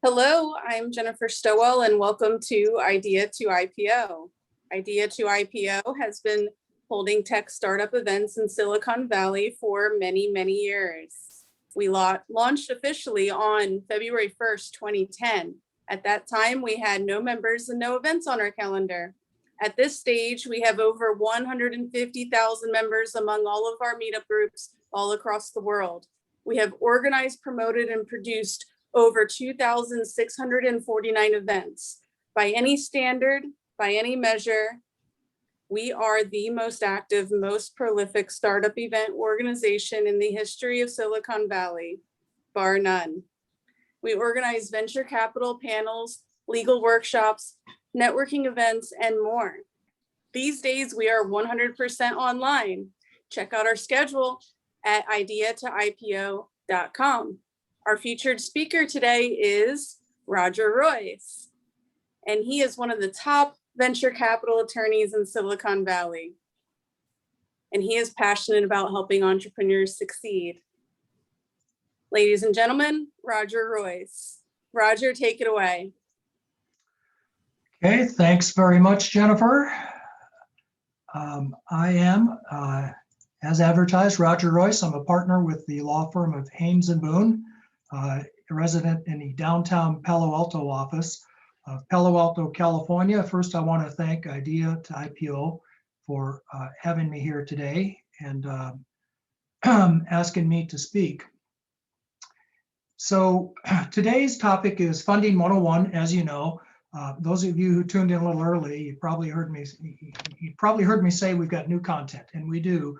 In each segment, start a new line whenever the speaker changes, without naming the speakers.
Hello, I'm Jennifer Stowell and welcome to Idea to IPO. Idea to IPO has been holding tech startup events in Silicon Valley for many, many years. We launched officially on February 1st, 2010. At that time, we had no members and no events on our calendar. At this stage, we have over 150,000 members among all of our meetup groups all across the world. We have organized, promoted, and produced over 2,649 events. By any standard, by any measure, we are the most active, most prolific startup event organization in the history of Silicon Valley, bar none. We organize venture capital panels, legal workshops, networking events, and more. These days, we are 100% online. Check out our schedule at ideatoipo.com. Our featured speaker today is Roger Royse, and he is one of the top venture capital attorneys in Silicon Valley. And he is passionate about helping entrepreneurs succeed. Ladies and gentlemen, Roger Royse. Roger, take it away.
Okay, thanks very much, Jennifer. I am, as advertised, Roger Royse. I'm a partner with the law firm of Haynes & Boone, a resident in the downtown Palo Alto office of Palo Alto, California. First, I want to thank Idea to IPO for having me here today and asking me to speak. So today's topic is Funding 101. As you know, those of you who tuned in a little early, you probably heard me say we've got new content, and we do.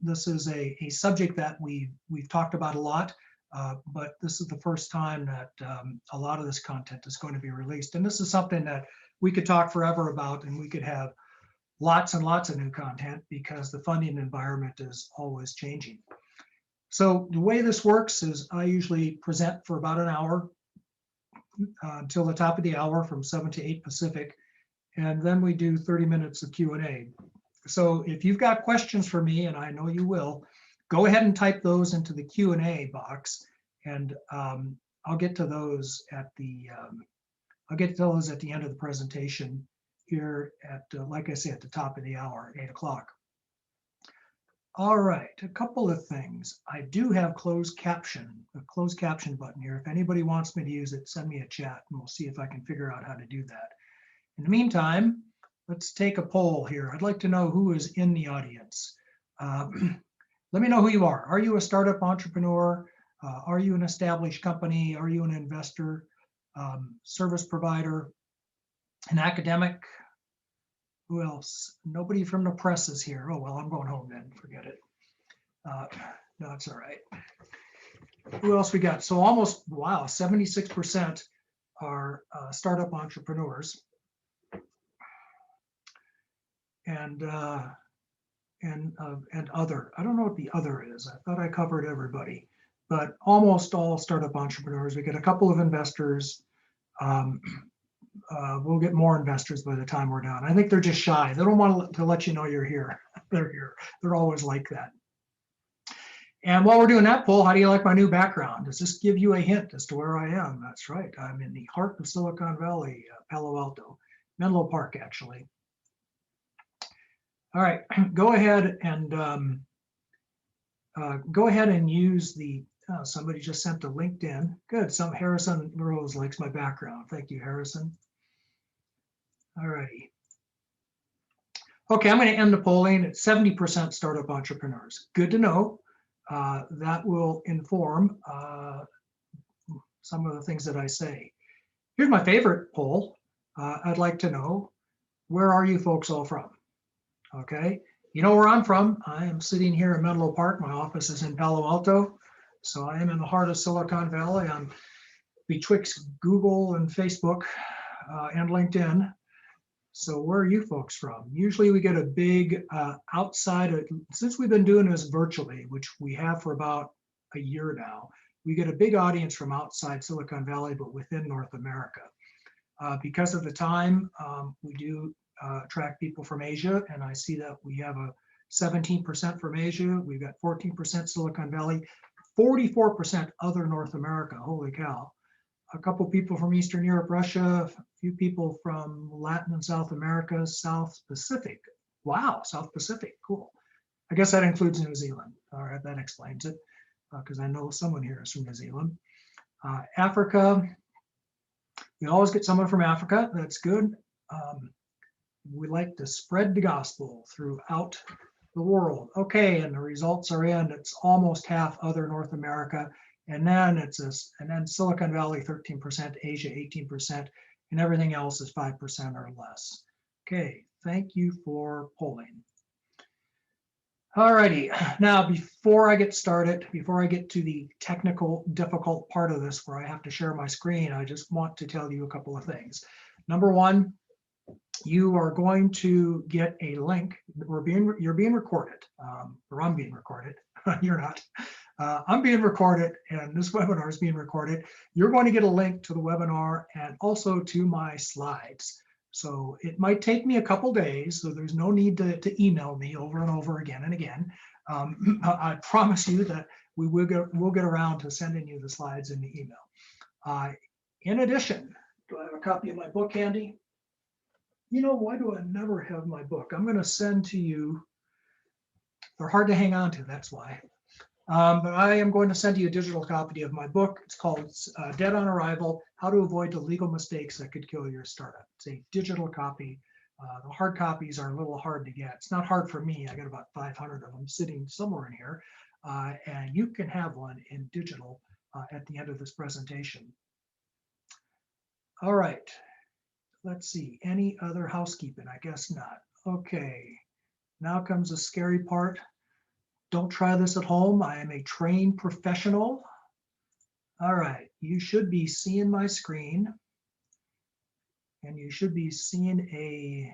This is a subject that we've talked about a lot. But this is the first time that a lot of this content is going to be released. And this is something that we could talk forever about, and we could have lots and lots of new content because the funding environment is always changing. So the way this works is I usually present for about an hour until the top of the hour from 7 to 8 Pacific, and then we do 30 minutes of Q&A. So if you've got questions for me, and I know you will, go ahead and type those into the Q&A box, and I'll get to those at the end of the presentation here at, like I say, at the top of the hour, 8 o'clock. All right, a couple of things. I do have a closed caption button here. If anybody wants me to use it, send me a chat, and we'll see if I can figure out how to do that. In the meantime, let's take a poll here. I'd like to know who is in the audience. Let me know who you are. Are you a startup entrepreneur? Are you an established company? Are you an investor, service provider, an academic? Who else? Nobody from the press is here. Oh, well, I'm going home then. Forget it. No, it's all right. Who else we got? So almost, wow, 76% are startup entrepreneurs. And other. I don't know what the other is. I thought I covered everybody, but almost all startup entrepreneurs. We get a couple of investors. We'll get more investors by the time we're done. I think they're just shy. They don't want to let you know you're here. They're here. They're always like that. And while we're doing that poll, how do you like my new background? Does this give you a hint as to where I am? That's right. I'm in the heart of Silicon Valley, Palo Alto, Menlo Park, actually. All right, go ahead and use the, somebody just sent a LinkedIn. Good, Harrison Rose likes my background. Thank you, Harrison. All righty. Okay, I'm gonna end the polling at 70% startup entrepreneurs. Good to know. That will inform some of the things that I say. Here's my favorite poll. I'd like to know, where are you folks all from? Okay, you know where I'm from. I am sitting here in Menlo Park. My office is in Palo Alto. So I am in the heart of Silicon Valley. I'm betwixt Google and Facebook and LinkedIn. So where are you folks from? Usually we get a big since we've been doing this virtually, which we have for about a year now, we get a big audience from outside Silicon Valley, but within North America. Because of the time, we do attract people from Asia, and I see that we have a 17% from Asia. We've got 14% Silicon Valley, 44% other North America. Holy cow. a couple people from Eastern Europe, Russia, a few people from Latin and South America, South Pacific. Wow, South Pacific, cool. I guess that includes New Zealand. All right, that explains it, because I know someone here is from New Zealand. Africa, we always get someone from Africa. That's good. We like to spread the gospel throughout the world. Okay, and the results are in. It's almost half other North America, and then and then Silicon Valley 13%, Asia 18%, and everything else is 5% or less. Okay, thank you for polling. All righty, now before I get started, before I get to the technical difficult part of this where I have to share my screen, I just want to tell you a couple of things. Number one, you are going to get a link. You're being recorded, or I'm being recorded. You're not. I'm being recorded, and this webinar is being recorded. You're going to get a link to the webinar and also to my slides. So it might take me a couple days, so there's no need to email me over and over again and again. I promise you that we'll get around to sending you the slides in the email. In addition, do I have a copy of my book handy? You know, why do I never have my book? I'm going to send to you. They're hard to hang on to, that's why. But I am going to send you a digital copy of my book. It's called Dead on Arrival, How to Avoid the Legal Mistakes That Could Kill Your Startup. It's a digital copy. The hard copies are a little hard to get. It's not hard for me. I got about 500 of them sitting somewhere in here. And you can have one in digital at the end of this presentation. All right. Let's see, any other housekeeping? I guess not. Okay, now comes the scary part. Don't try this at home. I am a trained professional. All right, you should be seeing my screen, and you should be seeing a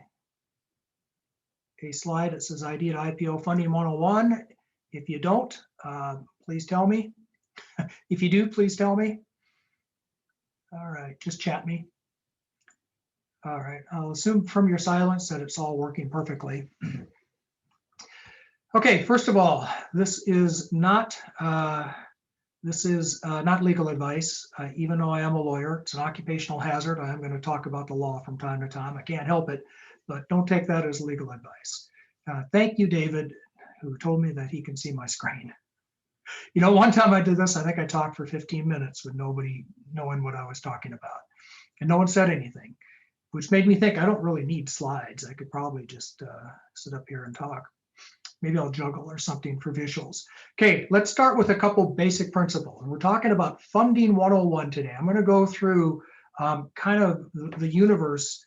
slide that says Idea to IPO Funding 101. If you don't, please tell me. If you do, please tell me. All right, just chat me. All right, I'll assume from your silence that it's all working perfectly. Okay, first of all, this is not legal advice, even though I am a lawyer. It's an occupational hazard. I am going to talk about the law from time to time. I can't help it, but don't take that as legal advice. Thank you, David, who told me that he can see my screen. You know, one time I did this, I think I talked for 15 minutes with nobody knowing what I was talking about, and no one said anything, which made me think I don't really need slides. I could probably just sit up here and talk. Maybe I'll juggle or something for visuals. Okay, let's start with a couple basic principles. And we're talking about Funding 101 today. I'm going to go through kind of the universe,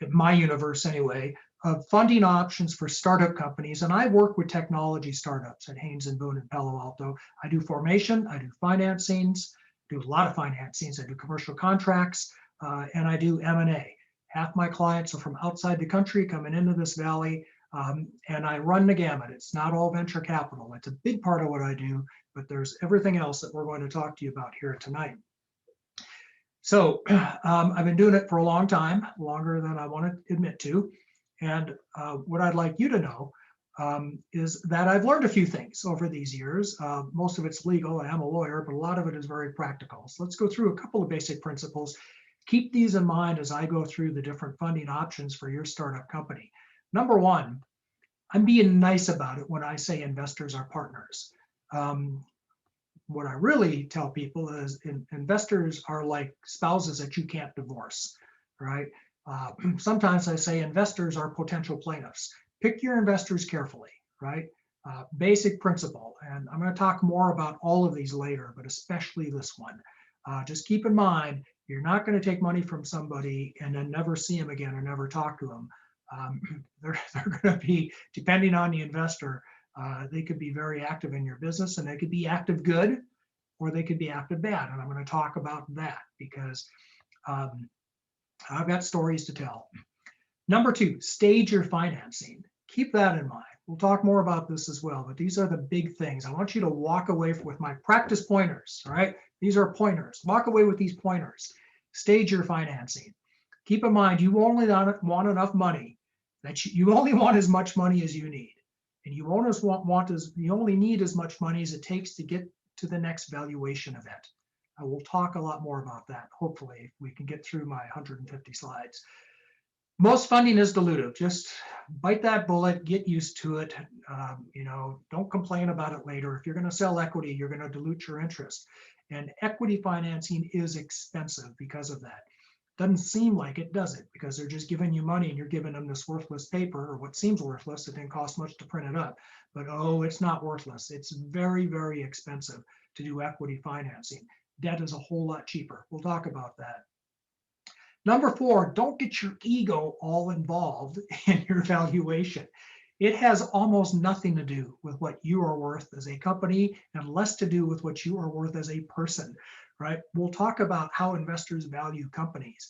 my universe anyway, of funding options for startup companies. And I work with technology startups at Haynes & Boone and Palo Alto. I do formation, I do financings, do a lot of financings, I do commercial contracts, and I do M&A. Half my clients are from outside the country coming into this valley, and I run the gamut. It's not all venture capital. It's a big part of what I do, but there's everything else that we're going to talk to you about here tonight. So I've been doing it for a long time, longer than I want to admit to. And what I'd like you to know is that I've learned a few things over these years. Most of it's legal. I am a lawyer, but a lot of it is very practical. So let's go through a couple of basic principles. Keep these in mind as I go through the different funding options for your startup company. Number one, I'm being nice about it when I say investors are partners. What I really tell people is investors are like spouses that you can't divorce, right? Sometimes I say investors are potential plaintiffs. Pick your investors carefully, right? Basic principle, and I'm going to talk more about all of these later, but especially this one. Just keep in mind, you're not going to take money from somebody and then never see them again or never talk to them. They're going to be, depending on the investor, they could be very active in your business, and they could be active good, or they could be active bad. And I'm going to talk about that because I've got stories to tell. Number two, stage your financing. Keep that in mind. We'll talk more about this as well, but these are the big things. I want you to walk away with my practice pointers, all right? These are pointers. Walk away with these pointers. Stage your financing. Keep in mind, you only want enough money that you only want as much money as you need. And you only need as much money as it takes to get to the next valuation event. I will talk a lot more about that. Hopefully, if we can get through my 150 slides. Most funding is dilutive. Just bite that bullet, get used to it. Don't complain about it later. If you're going to sell equity, you're going to dilute your interest. And equity financing is expensive because of that. Doesn't seem like it, does it? Because they're just giving you money and you're giving them this worthless paper, or what seems worthless. It didn't cost much to print it up. But oh, it's not worthless. It's very, very expensive to do equity financing. Debt is a whole lot cheaper. We'll talk about that. Number 4, don't get your ego all involved in your valuation. It has almost nothing to do with what you are worth as a company and less to do with what you are worth as a person, right? We'll talk about how investors value companies.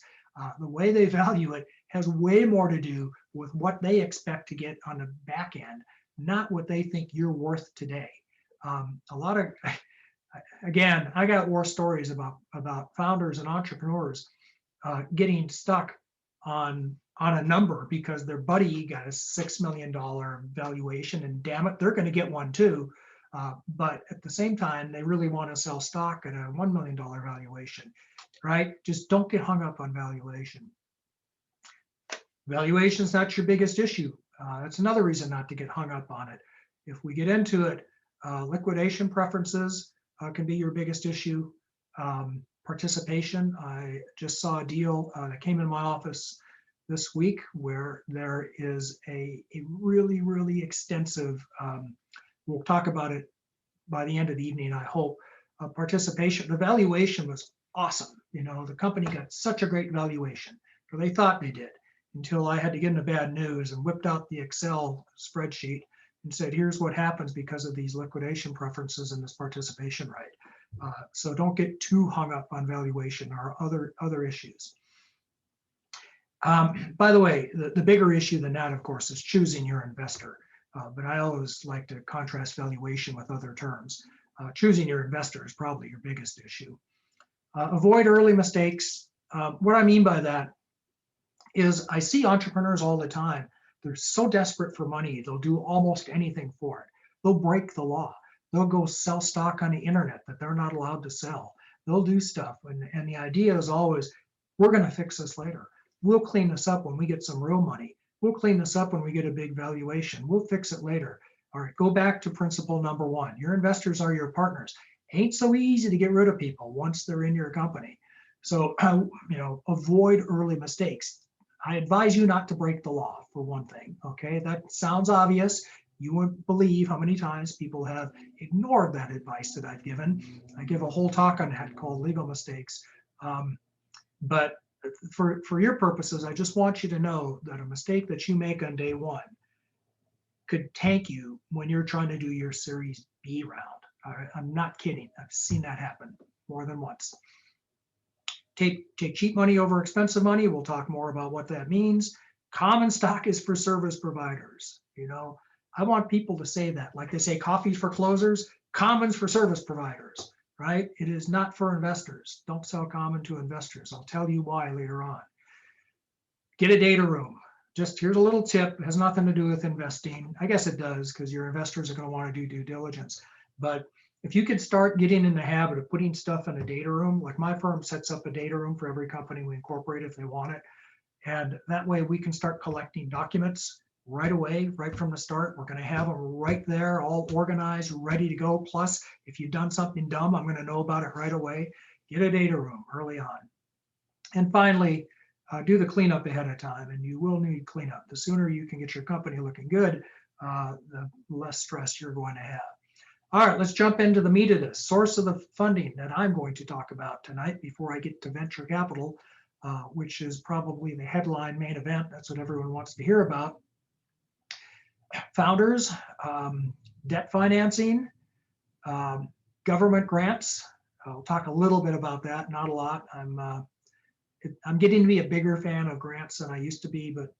The way they value it has way more to do with what they expect to get on the back end, not what they think you're worth today. Again, I got war stories about founders and entrepreneurs getting stuck on a number because their buddy got a $6 million valuation, and damn it, they're going to get one too. But at the same time, they really want to sell stock at a $1 million valuation, right? Just don't get hung up on valuation. Valuation's not your biggest issue. That's another reason not to get hung up on it. If we get into it, liquidation preferences can be your biggest issue. Participation. I just saw a deal that came in my office this week where there is a really, really extensive, we'll talk about it by the end of the evening, I hope, participation. The valuation was awesome. The company got such a great valuation, or they thought they did, until I had to get into bad news and whipped out the Excel spreadsheet and said, here's what happens because of these liquidation preferences and this participation right. So don't get too hung up on valuation or other issues. By the way, the bigger issue than that, of course, is choosing your investor. But I always like to contrast valuation with other terms. Choosing your investor is probably your biggest issue. Avoid early mistakes. What I mean by that is I see entrepreneurs all the time. They're so desperate for money, they'll do almost anything for it. They'll break the law. They'll go sell stock on the internet that they're not allowed to sell. They'll do stuff. And the idea is always, we're going to fix this later. We'll clean this up when we get some real money. We'll clean this up when we get a big valuation. We'll fix it later. All right, go back to principle number 1. Your investors are your partners. Ain't so easy to get rid of people once they're in your company. So, avoid early mistakes. I advise you not to break the law, for one thing. Okay, that sounds obvious. You wouldn't believe how many times people have ignored that advice that I've given. I give a whole talk on that called legal mistakes. But for your purposes, I just want you to know that a mistake that you make on day 1 could tank you when you're trying to do your Series B round. All right, I'm not kidding. I've seen that happen more than once. Take cheap money over expensive money. We'll talk more about what that means. Common stock is for service providers. I want people to say that, like they say coffee's for closers, common's for service providers, right? It is not for investors. Don't sell common to investors. I'll tell you why later on. Get a data room. Just here's a little tip. It has nothing to do with investing. I guess it does, because your investors are going to want to do due diligence. But if you could start getting in the habit of putting stuff in a data room, like my firm sets up a data room for every company we incorporate if they want it. And that way we can start collecting documents right away, right from the start. We're going to have them right there, all organized, ready to go. Plus, if you've done something dumb, I'm going to know about it right away. Get a data room early on. And finally, do the cleanup ahead of time, and you will need cleanup. The sooner you can get your company looking good, the less stress you're going to have. All right, let's jump into the meat of this. Source of the funding that I'm going to talk about tonight before I get to venture capital, which is probably the headline main event. That's what everyone wants to hear about. Founders, debt financing, government grants. I'll talk a little bit about that, not a lot. I'm getting to be a bigger fan of grants than I used to be, but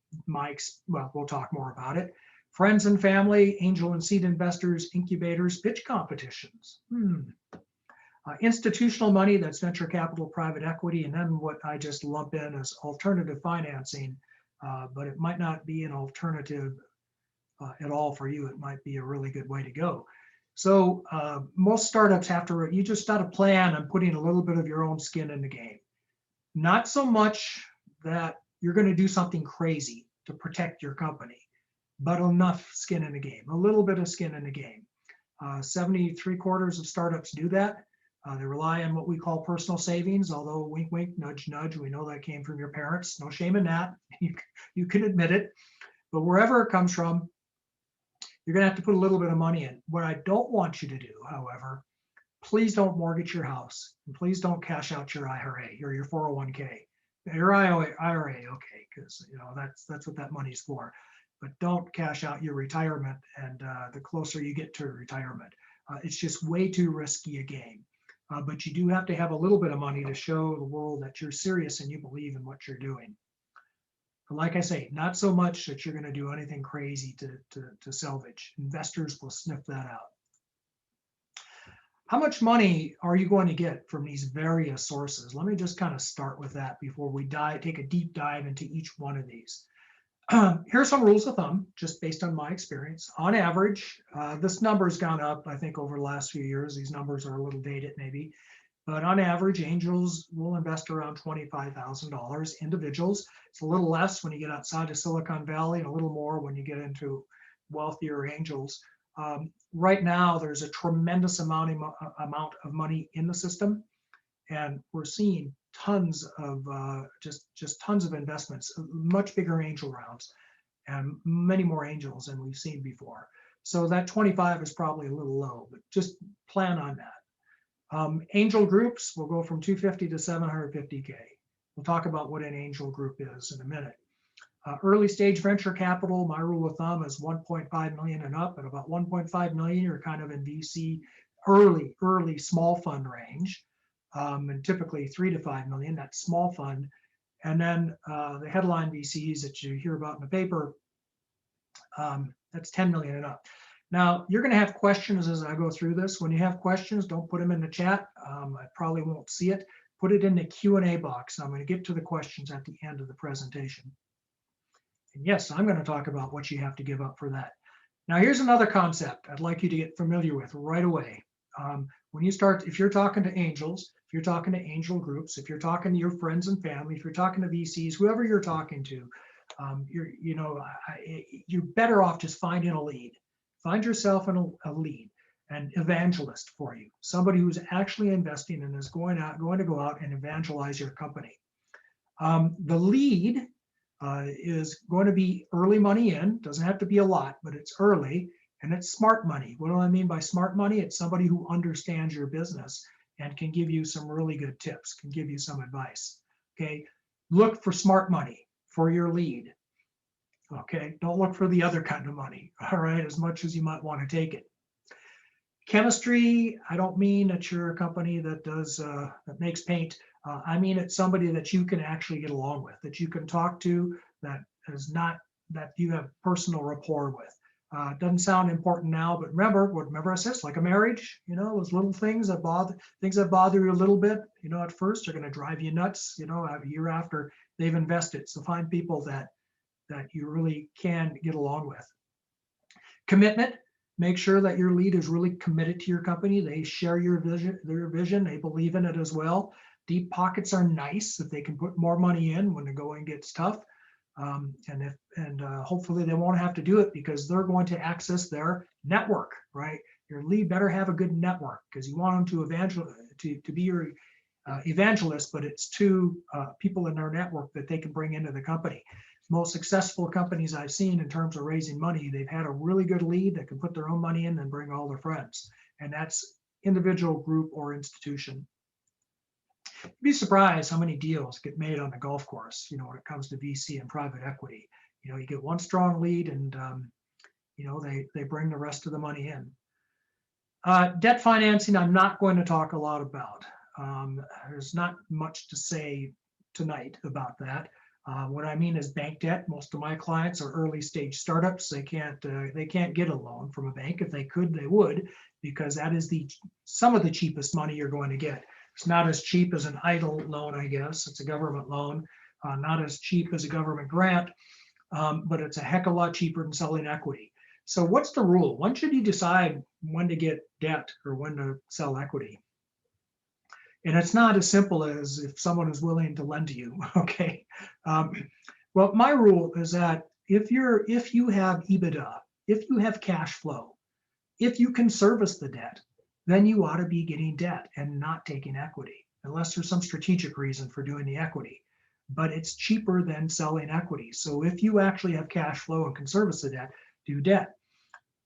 we'll talk more about it. Friends and family, angel and seed investors, incubators, pitch competitions. Institutional money, that's venture capital, private equity, and then what I just lump in as alternative financing, but it might not be an alternative at all for you. It might be a really good way to go. So most startups have to, you just got to plan on putting a little bit of your own skin in the game. Not so much that you're going to do something crazy to protect your company, but enough skin in the game, a little bit of skin in the game. 73/4 of startups do that. They rely on what we call personal savings, although wink, wink, nudge, nudge. We know that came from your parents. No shame in that. You can admit it. But wherever it comes from, you're going to have to put a little bit of money in. What I don't want you to do, however, please don't mortgage your house, and please don't cash out your IRA or your 401k. Your IRA, okay, because that's what that money's for. But don't cash out your retirement, and the closer you get to retirement, it's just way too risky a game. But you do have to have a little bit of money to show the world that you're serious and you believe in what you're doing. But like I say, not so much that you're going to do anything crazy to salvage. Investors will sniff that out. How much money are you going to get from these various sources? Let me just kind of start with that before we take a deep dive into each one of these. Here's some rules of thumb, just based on my experience. On average, this number's gone up, I think, over the last few years. These numbers are a little dated, maybe. But on average, angels will invest around $25,000. Individuals, it's a little less when you get outside of Silicon Valley and a little more when you get into wealthier angels. Right now, there's a tremendous amount of money in the system, and we're seeing tons of just tons of investments, much bigger angel rounds, and many more angels than we've seen before. So that 25 is probably a little low, but just plan on that. Angel groups will go from 250 to 750K. We'll talk about what an angel group is in a minute. Early stage venture capital, my rule of thumb is 1.5 million and up. At about 1.5 million, you're kind of in VC early small fund range, and typically 3 to 5 million, that's small fund. And then the headline VCs that you hear about in the paper, that's 10 million and up. Now, you're going to have questions as I go through this. When you have questions, don't put them in the chat. I probably won't see it. Put it in the Q&A box. I'm going to get to the questions at the end of the presentation. And yes, I'm going to talk about what you have to give up for that. Now, here's another concept I'd like you to get familiar with right away. When you start, if you're talking to angels, if you're talking to angel groups, if you're talking to your friends and family, if you're talking to VCs, whoever you're talking to, you're better off just finding a lead. Find yourself a lead, an evangelist for you, somebody who's actually investing and is going to go out and evangelize your company. The lead is going to be early money in, doesn't have to be a lot, but it's early, and it's smart money. What do I mean by smart money? It's somebody who understands your business and can give you some really good tips, can give you some advice. Okay, look for smart money for your lead. Okay, don't look for the other kind of money, all right, as much as you might want to take it. Chemistry, I don't mean that you're a company that does that makes paint. I mean it's somebody that you can actually get along with, that you can talk to, that is not that you have personal rapport with. Doesn't sound important now, but remember I said, it's like a marriage, those little things that bother you a little bit, at first are going to drive you nuts, a year after they've invested. So find people that you really can get along with. Commitment. Make sure that your lead is really committed to your company. They share their vision. They believe in it as well. Deep pockets are nice if they can put more money in when the going gets tough. And hopefully they won't have to do it because they're going to access their network, right? Your lead better have a good network because you want them to be your evangelist, but it's to people in their network that they can bring into the company. Most successful companies I've seen in terms of raising money, they've had a really good lead that can put their own money in and bring all their friends. And that's individual, group, or institution. You'd be surprised how many deals get made on the golf course, when it comes to VC and private equity. You get one strong lead and, they bring the rest of the money in. Debt financing, I'm not going to talk a lot about. There's not much to say tonight about that. What I mean is bank debt. Most of my clients are early stage startups. They can't get a loan from a bank. If they could, they would, because that is some of the cheapest money you're going to get. It's not as cheap as an EIDL loan, I guess. It's a government loan, not as cheap as a government grant, but it's a heck of a lot cheaper than selling equity. So what's the rule? When should you decide when to get debt or when to sell equity? And it's not as simple as if someone is willing to lend to you, okay? Well, my rule is that if you have EBITDA, if you have cash flow, if you can service the debt, then you ought to be getting debt and not taking equity, unless there's some strategic reason for doing the equity. But it's cheaper than selling equity. So if you actually have cash flow and can service the debt, do debt.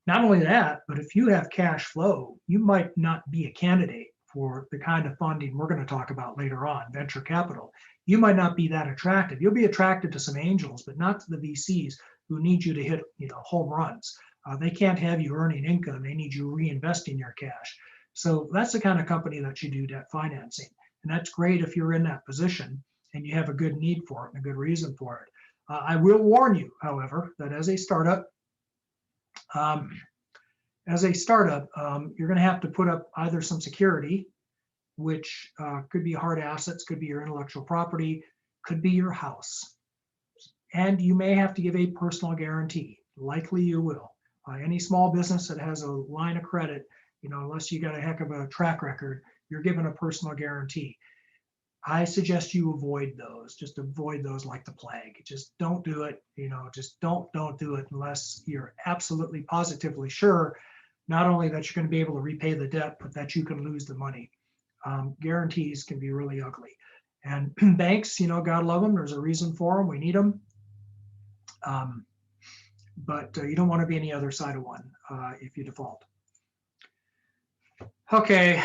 Not only that, but if you have cash flow, you might not be a candidate for the kind of funding we're going to talk about later on, venture capital. You might not be that attractive. You'll be attracted to some angels, but not to the VCs who need you to hit, home runs. They can't have you earning income. They need you reinvesting your cash. So that's the kind of company that you do debt financing. And that's great if you're in that position and you have a good need for it and a good reason for it. I will warn you, however, that as a startup, you're going to have to put up either some security, which could be hard assets, could be your intellectual property, could be your house. And you may have to give a personal guarantee. Likely you will. Any small business that has a line of credit, unless you got a heck of a track record, you're given a personal guarantee. I suggest you avoid those. Just avoid those like the plague. Just don't do it. Just don't do it unless you're absolutely positively sure, not only that you're going to be able to repay the debt, but that you can lose the money. Guarantees can be really ugly. And banks, God love them. There's a reason for them. We need them. But you don't want to be on the other side of one if you default. Okay,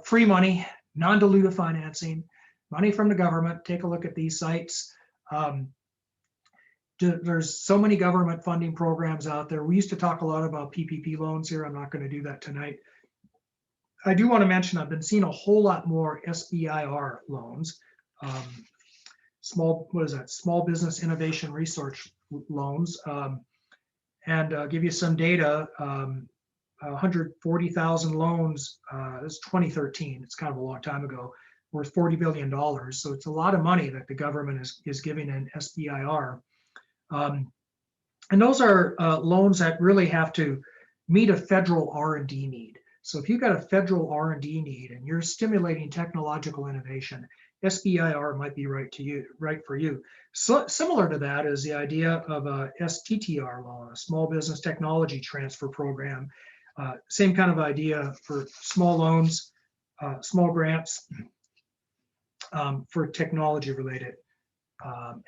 free money, non-dilutive financing, money from the government. Take a look at these sites. There's so many government funding programs out there. We used to talk a lot about PPP loans here. I'm not going to do that tonight. I do want to mention I've been seeing a whole lot more SBIR loans, small business innovation research loans, and give you some data. 140,000 loans. This is 2013. It's kind of a long time ago. Worth $40 billion. So it's a lot of money that the government is giving in SBIR. And those are loans that really have to meet a federal R&D need. So if you've got a federal R&D need and you're stimulating technological innovation, SBIR might be right for you. So similar to that is the idea of a STTR loan, a small business technology transfer program. Same kind of idea for small loans, small grants for technology related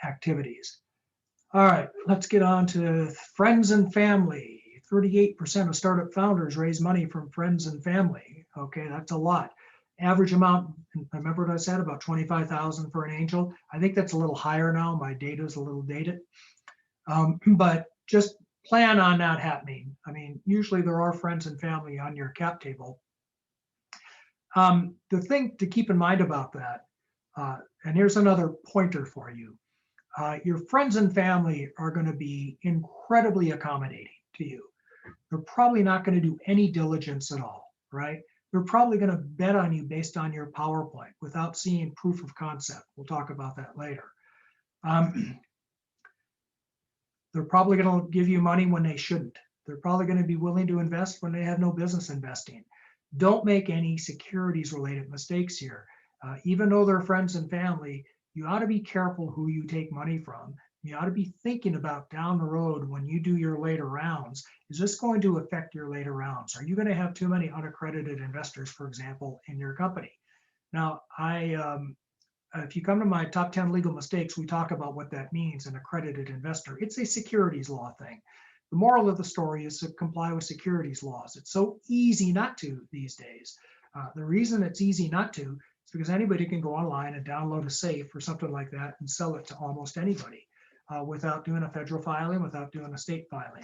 activities. All right, let's get on to friends and family. 38% of startup founders raise money from friends and family. Okay, that's a lot. Average amount, remember what I said, about 25,000 for an angel? I think that's a little higher now. My data is a little dated. But just plan on that happening. I mean, usually there are friends and family on your cap table. The thing to keep in mind about that, and here's another pointer for you. Your friends and family are going to be incredibly accommodating to you. They're probably not going to do any diligence at all, right? They're probably going to bet on you based on your PowerPoint without seeing proof of concept. We'll talk about that later. They're probably going to give you money when they shouldn't. They're probably going to be willing to invest when they have no business investing. Don't make any securities related mistakes here. Even though they're friends and family, you ought to be careful who you take money from. You ought to be thinking about down the road when you do your later rounds, is this going to affect your later rounds? Are you going to have too many unaccredited investors, for example, in your company? Now, if you come to my top 10 legal mistakes, we talk about what that means, an accredited investor. It's a securities law thing. The moral of the story is to comply with securities laws. It's so easy not to these days. The reason it's easy not to is because anybody can go online and download a safe or something like that and sell it to almost anybody without doing a federal filing, without doing a state filing.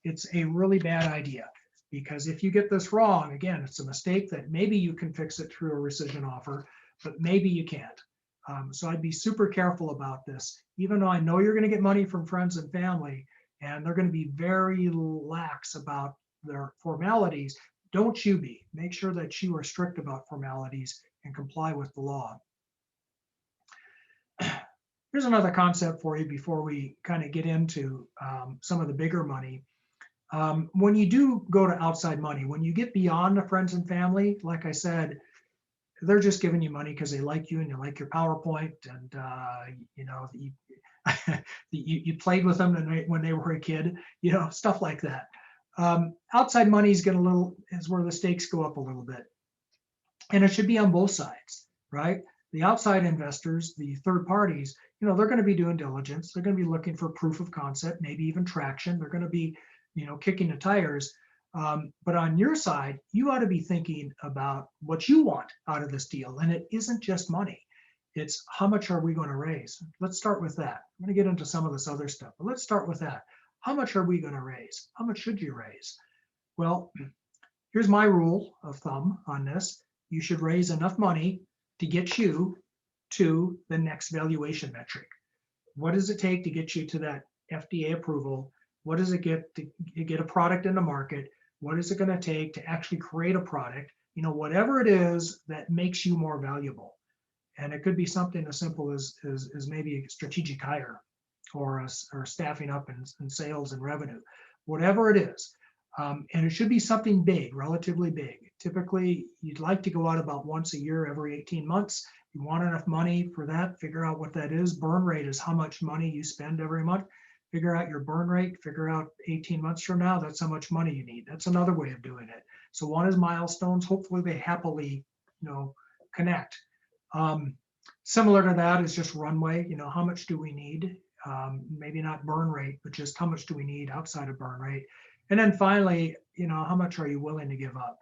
It's a really bad idea because if you get this wrong, again, it's a mistake that maybe you can fix it through a rescission offer, but maybe you can't. So I'd be super careful about this, even though I know you're going to get money from friends and family, and they're going to be very lax about their formalities. Don't you be. Make sure that you are strict about formalities and comply with the law. Here's another concept for you before we kind of get into some of the bigger money. When you do go to outside money, when you get beyond the friends and family, like I said, they're just giving you money because they like you and you like your PowerPoint, and you played with them when they were a kid, stuff like that. Outside money is where the stakes go up a little bit, and it should be on both sides, right? The outside investors, the third parties, they're going to be doing diligence. They're going to be looking for proof of concept, maybe even traction. They're going to be, kicking the tires. But on your side, you ought to be thinking about what you want out of this deal. And it isn't just money. It's how much are we going to raise? Let's start with that. I'm going to get into some of this other stuff, but let's start with that. How much are we going to raise? How much should you raise? Well, here's my rule of thumb on this. You should raise enough money to get you to the next valuation metric. What does it take to get you to that FDA approval? What does it get to get a product in the market? What is it going to take to actually create a product? Whatever it is that makes you more valuable. And it could be something as simple as maybe a strategic hire or staffing up in sales and revenue, whatever it is. And it should be something big, relatively big. Typically, you'd like to go out about once a year, every 18 months. You want enough money for that, figure out what that is. Burn rate is how much money you spend every month. Figure out your burn rate, figure out 18 months from now, that's how much money you need. That's another way of doing it. So one is milestones. Hopefully they happily, connect. Similar to that is just runway. How much do we need? Maybe not burn rate, but just how much do we need outside of burn rate? And then finally, how much are you willing to give up?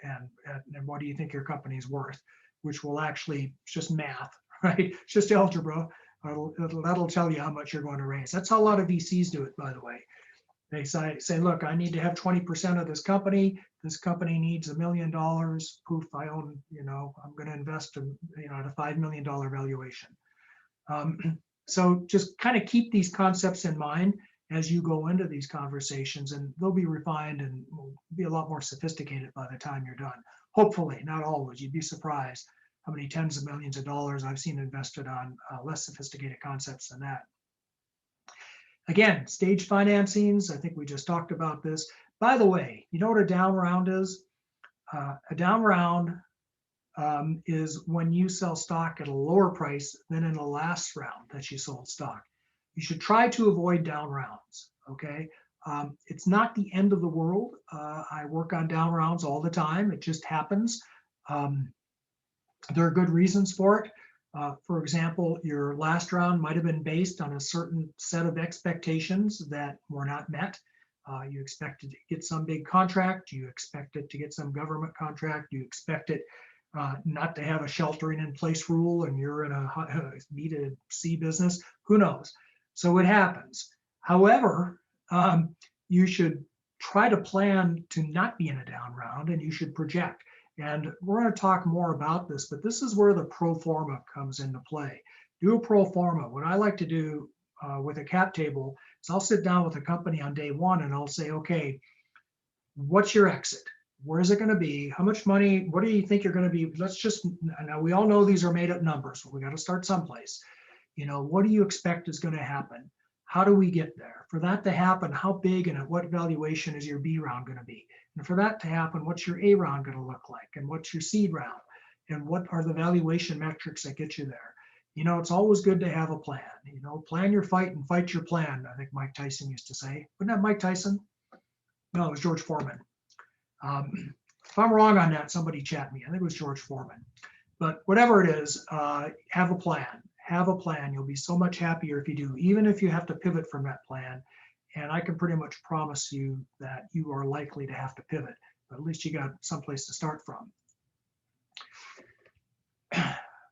And what do you think your company is worth? Which will actually, it's just math, right? It's just algebra. That'll tell you how much you're going to raise. That's how a lot of VCs do it, by the way. They say, look, I need to have 20% of this company. This company needs $1 million. Poof, I own, I'm going to invest at a $5 million valuation. So just kind of keep these concepts in mind as you go into these conversations, and they'll be refined and will be a lot more sophisticated by the time you're done. Hopefully, not always. You'd be surprised how many tens of millions of dollars I've seen invested on less sophisticated concepts than that. Again, stage financings, I think we just talked about this. By the way, you know what a down round is? A down round is when you sell stock at a lower price than in the last round that you sold stock. You should try to avoid down rounds, okay? It's not the end of the world. I work on down rounds all the time. It just happens. There are good reasons for it. For example, your last round might have been based on a certain set of expectations that were not met. You expected to get some big contract. You expected to get some government contract. You expected not to have a sheltering in place rule, and you're in a B2C business. Who knows? So it happens. However, you should try to plan to not be in a down round, and you should project. And we're going to talk more about this, but this is where the pro forma comes into play. Do a pro forma. What I like to do with a cap table is I'll sit down with a company on day one and I'll say, okay, what's your exit? Where is it going to be? How much money? What do you think you're going to be? Let's just, now we all know these are made up numbers, but we got to start someplace. What do you expect is going to happen? How do we get there? For that to happen, how big and at what valuation is your B round going to be? And for that to happen, what's your A round going to look like? And what's your seed round? And what are the valuation metrics that get you there? It's always good to have a plan. Plan your fight and fight your plan, I think Mike Tyson used to say. Wasn't that Mike Tyson? No, it was George Foreman. If I'm wrong on that, somebody chat me. I think it was George Foreman. But whatever it is, have a plan. Have a plan. You'll be so much happier if you do, even if you have to pivot from that plan. And I can pretty much promise you that you are likely to have to pivot, but at least you got someplace to start from.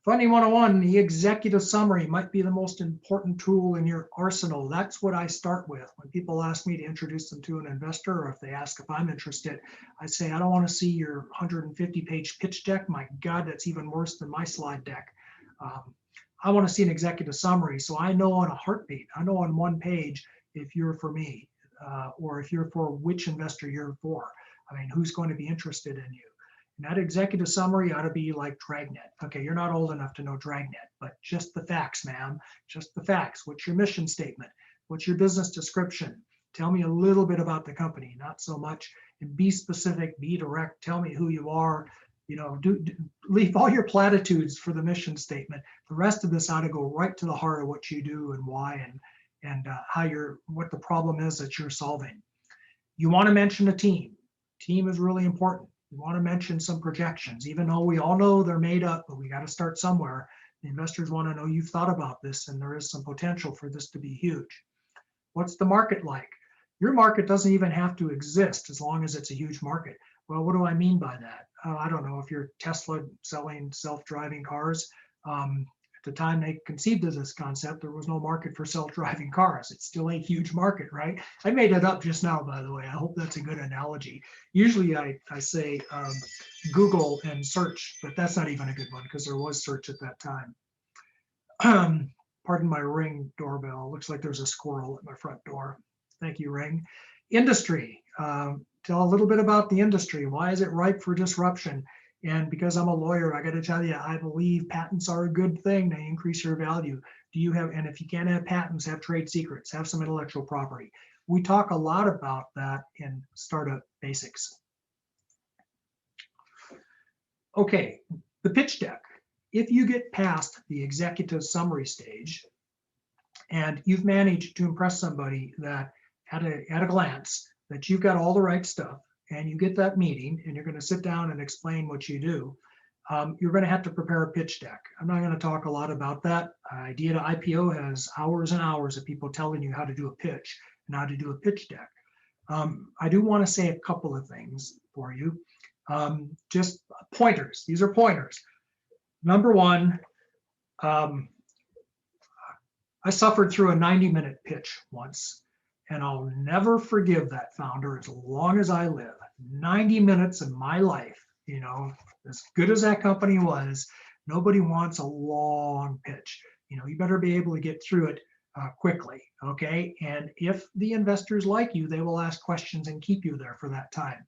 Funding 101, the executive summary might be the most important tool in your arsenal. That's what I start with. When people ask me to introduce them to an investor, or if they ask if I'm interested, I say, I don't want to see your 150-page pitch deck. My God, that's even worse than my slide deck. I want to see an executive summary. So I know on a heartbeat, I know on one page if you're for me, or if you're for which investor you're for. I mean, who's going to be interested in you? And that executive summary ought to be like Dragnet. Okay, you're not old enough to know Dragnet, but just the facts, ma'am, just the facts. What's your mission statement? What's your business description? Tell me a little bit about the company, not so much, and be specific, be direct, tell me who you are, leave all your platitudes for the mission statement. The rest of this ought to go right to the heart of what you do and why, and what the problem is that you're solving. You want to mention a team. Team is really important. You want to mention some projections, even though we all know they're made up, but we got to start somewhere. The investors want to know you've thought about this and there is some potential for this to be huge. What's the market like? Your market doesn't even have to exist as long as it's a huge market. Well, what do I mean by that? I don't know, if you're Tesla selling self-driving cars, at the time they conceived of this concept, there was no market for self-driving cars. It's still a huge market, right? I made it up just now, by the way. I hope that's a good analogy. Usually I say Google and search, but that's not even a good one because there was search at that time. Pardon my Ring doorbell. Looks like there's a squirrel at my front door. Thank you, Ring. Industry. Tell a little bit about the industry. Why is it ripe for disruption? And because I'm a lawyer, I got to tell you, I believe patents are a good thing. They increase your value. And if you can't have patents, have trade secrets, have some intellectual property. We talk a lot about that in Startup Basics. Okay, the pitch deck. If you get past the executive summary stage and you've managed to impress somebody that at a glance that you've got all the right stuff, and you get that meeting and you're going to sit down and explain what you do, you're going to have to prepare a pitch deck. I'm not going to talk a lot about that. Idea to IPO has hours and hours of people telling you how to do a pitch and how to do a pitch deck. I do want to say a couple of things for you. Just pointers. These are pointers. Number one, I suffered through a 90-minute pitch once, and I'll never forgive that founder as long as I live. 90 minutes of my life, as good as that company was, nobody wants a long pitch. You better be able to get through it quickly, okay? And if the investors like you, they will ask questions and keep you there for that time.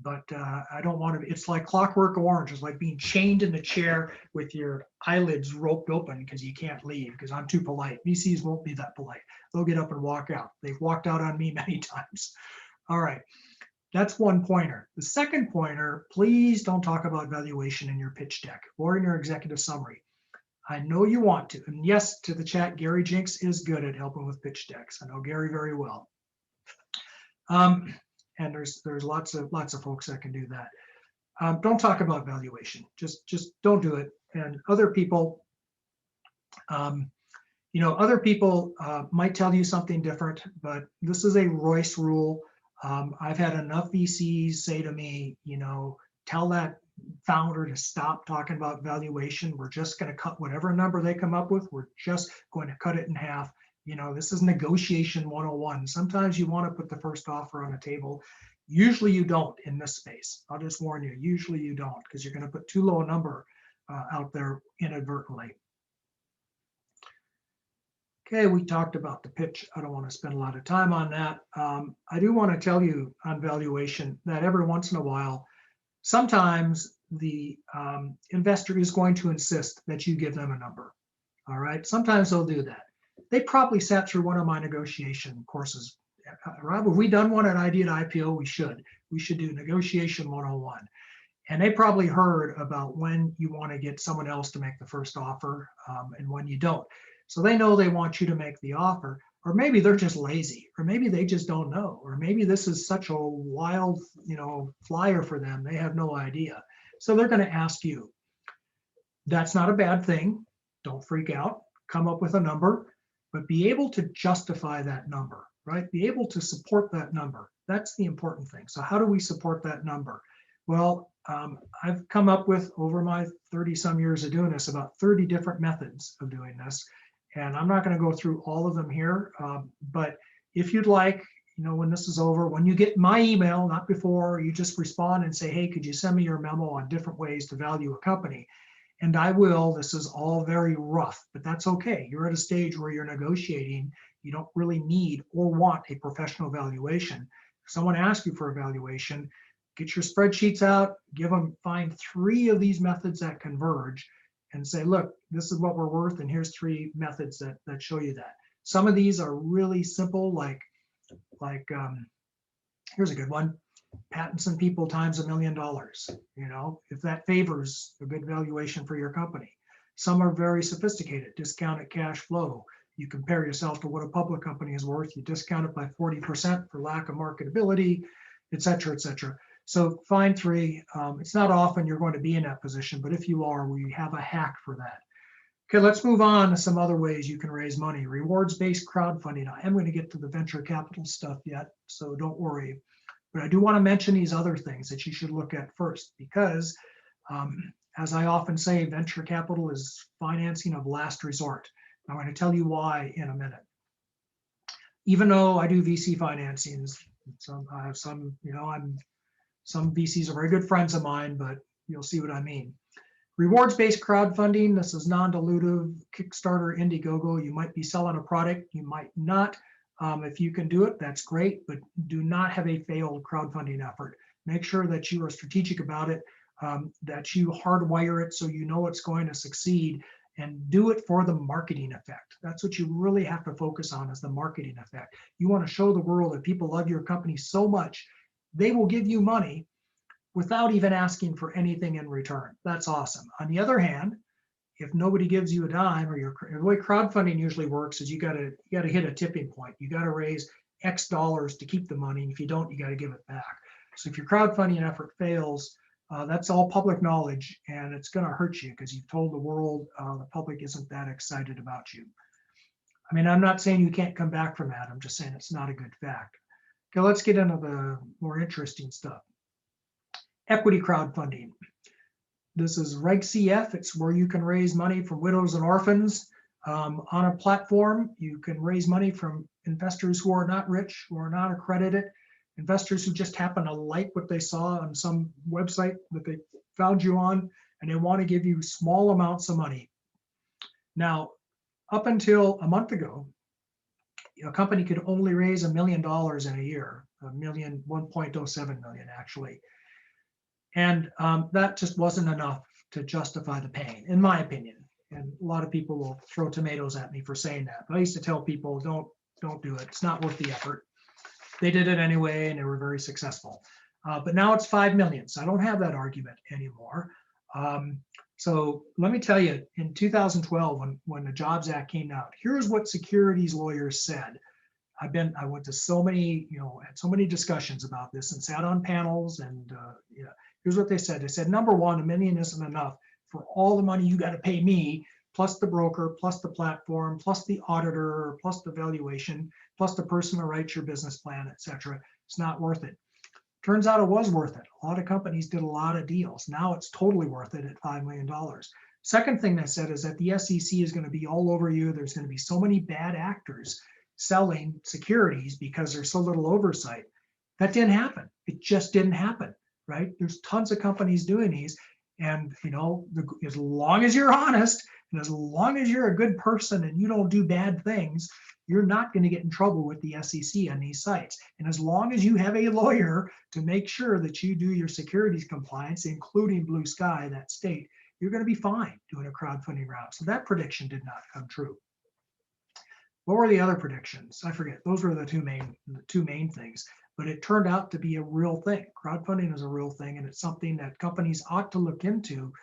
But I don't want to, it's like Clockwork Orange. It's like being chained in the chair with your eyelids roped open because you can't leave because I'm too polite. VCs won't be that polite. They'll get up and walk out. They've walked out on me many times. All right, that's one pointer. The second pointer, please don't talk about valuation in your pitch deck or in your executive summary. I know you want to. And yes, to the chat, Gary Jinks is good at helping with pitch decks. I know Gary very well. And there's lots of folks that can do that. Don't talk about valuation. Just don't do it. And other people, might tell you something different, but this is a Royse rule. I've had enough VCs say to me, tell that founder to stop talking about valuation. We're just going to cut whatever number they come up with. We're just going to cut it in half. This is negotiation 101. Sometimes you want to put the first offer on the table. Usually you don't in this space. I'll just warn you, usually you don't, because you're going to put too low a number out there inadvertently. Okay, we talked about the pitch. I don't want to spend a lot of time on that. I do want to tell you on valuation that every once in a while, sometimes the investor is going to insist that you give them a number. All right, sometimes they'll do that. They probably sat through one of my negotiation courses. Rob, have we done one at Idea to IPO? We should. We should do negotiation 101. And they probably heard about when you want to get someone else to make the first offer and when you don't. So they know they want you to make the offer, or maybe they're just lazy, or maybe they just don't know, or maybe this is such a wild, flyer for them. They have no idea. So they're going to ask you. That's not a bad thing. Don't freak out. Come up with a number, but be able to justify that number, right? Be able to support that number. That's the important thing. So how do we support that number? Well, I've come up with, over my 30 some years of doing this, about 30 different methods of doing this. And I'm not going to go through all of them here, but if you'd like, when this is over, when you get my email, not before, you just respond and say, hey, could you send me your memo on different ways to value a company? And I will. This is all very rough, but that's okay. You're at a stage where you're negotiating. You don't really need or want a professional valuation. If someone asks you for a valuation, get your spreadsheets out, find 3 of these methods that converge and say, look, this is what we're worth, and here's 3 methods that show you that. Some of these are really simple, like Like, here's a good one. Patents and people times $1 million. You know, if that favors a good valuation for your company. Some are very sophisticated, discounted cash flow. You compare yourself to what a public company is worth, you discount it by 40% for lack of marketability, et cetera, et cetera. So find three. It's not often you're going to be in that position, but if you are, we have a hack for that. Okay, let's move on to some other ways you can raise money. Rewards-based crowdfunding. I am going to get to the venture capital stuff yet, so don't worry. But I do want to mention these other things that you should look at first, because as I often say, venture capital is financing of last resort. I'm going to tell you why in a minute. Even though I do VC financings, I have some, you know, some VCs are very good friends of mine, but you'll see what I mean. Rewards-based crowdfunding, this is non-dilutive, Kickstarter, Indiegogo. You might be selling a product, you might not. If you can do it, that's great, but do not have a failed crowdfunding effort. Make sure that you are strategic about it, that you hardwire it so you know it's going to succeed, and do it for the marketing effect. That's what you really have to focus on, is the marketing effect. You want to show the world that people love your company so much, they will give you money without even asking for anything in return. That's awesome. On the other hand, if nobody gives you a dime, or the way crowdfunding usually works is you got to hit a tipping point. You got to raise X dollars to keep the money. And if you don't, you got to give it back. So if your crowdfunding effort fails, that's all public knowledge, and it's going to hurt you because you've told the world the public isn't that excited about you. I mean, I'm not saying you can't come back from that. I'm just saying it's not a good fact. Okay, let's get into the more interesting stuff. Equity crowdfunding. This is Reg CF. It's where you can raise money from widows and orphans. On a platform, you can raise money from investors who are not rich, who are not accredited, investors who just happen to like what they saw on some website that they found you on, and they want to give you small amounts of money. Now, up until a month ago, a company could only raise $1 million in a year, 1.07 million actually. And that just wasn't enough to justify the pain, in my opinion. And a lot of people will throw tomatoes at me for saying that. But I used to tell people, don't do it. It's not worth the effort. They did it anyway, and they were very successful. But now it's 5 million. So I don't have that argument anymore. So let me tell you, in 2012, when the Jobs Act came out, here's what securities lawyers said. I went to so many, had so many discussions about this and sat on panels, and here's what they said. They said, number one, $1 million isn't enough for all the money you got to pay me, plus the broker, plus the platform, plus the auditor, plus the valuation, plus the person who writes your business plan, et cetera. It's not worth it. Turns out it was worth it. A lot of companies did a lot of deals. Now it's totally worth it at $5 million. Second thing they said is that the SEC is going to be all over you. There's going to be so many bad actors selling securities because there's so little oversight. That didn't happen. It just didn't happen, right? There's tons of companies doing these. And, as long as you're honest, and as long as you're a good person and you don't do bad things, you're not going to get in trouble with the SEC on these sites. And as long as you have a lawyer to make sure that you do your securities compliance, including Blue Sky, that state, you're going to be fine doing a crowdfunding route. So that prediction did not come true. What were the other predictions? I forget. Those were the two main things. But it turned out to be a real thing. Crowdfunding is a real thing, and it's something that companies ought to look into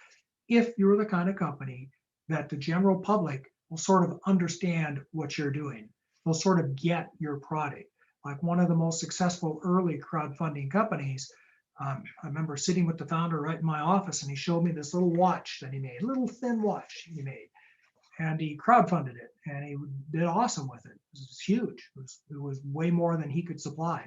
if you're the kind of company that the general public will sort of understand what you're doing. They'll sort of get your product. Like one of the most successful early crowdfunding companies, I remember sitting with the founder right in my office, and he showed me this little watch that he made, a little thin watch he made. And he crowdfunded it, and he did awesome with it. It was huge. It was way more than he could supply.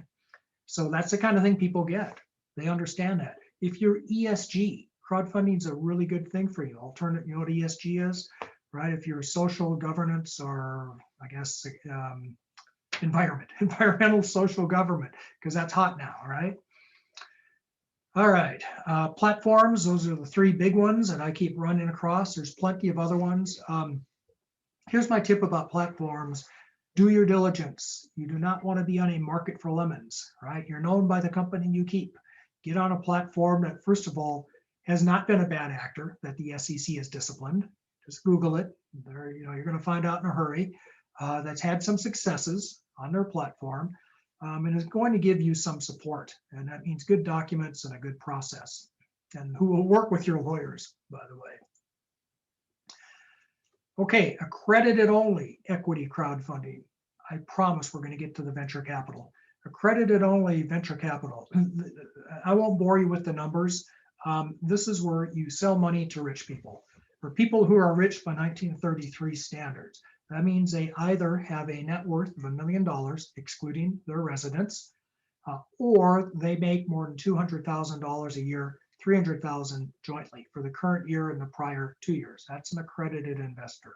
So that's the kind of thing people get. They understand that. If you're ESG, crowdfunding is a really good thing for you. Alternate, you know what ESG is, right? If you're social governance, or I guess environmental social government, because that's hot now, right? All right, platforms, those are the three big ones that I keep running across. There's plenty of other ones. Here's my tip about platforms. Do your diligence. You do not want to be on a market for lemons, right? You're known by the company you keep. Get on a platform that, first of all, has not been a bad actor, that the SEC has disciplined. Just Google it. You're going to find out in a hurry. That's had some successes on their platform. and is going to give you some support. And that means good documents and a good process, and who will work with your lawyers, by the way. Okay, accredited only equity crowdfunding. I promise we're going to get to the venture capital. Accredited only venture capital. I won't bore you with the numbers. This is where you sell money to rich people. For people who are rich by 1933 standards, that means they either have a net worth of $1 million, excluding their residence, or they make more than $200,000 a year, 300,000 jointly for the current year and the prior 2 years. That's an accredited investor.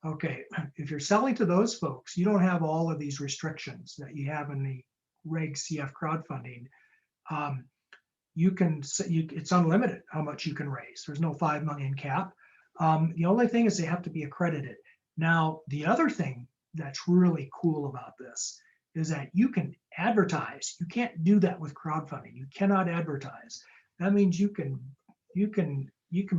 Okay, if you're selling to those folks, you don't have all of these restrictions that you have in the Reg CF crowdfunding. It's unlimited how much you can raise. There's no 5 million cap. The only thing is they have to be accredited. Now, the other thing that's really cool about this is that you can advertise. You can't do that with crowdfunding. You cannot advertise. That means you can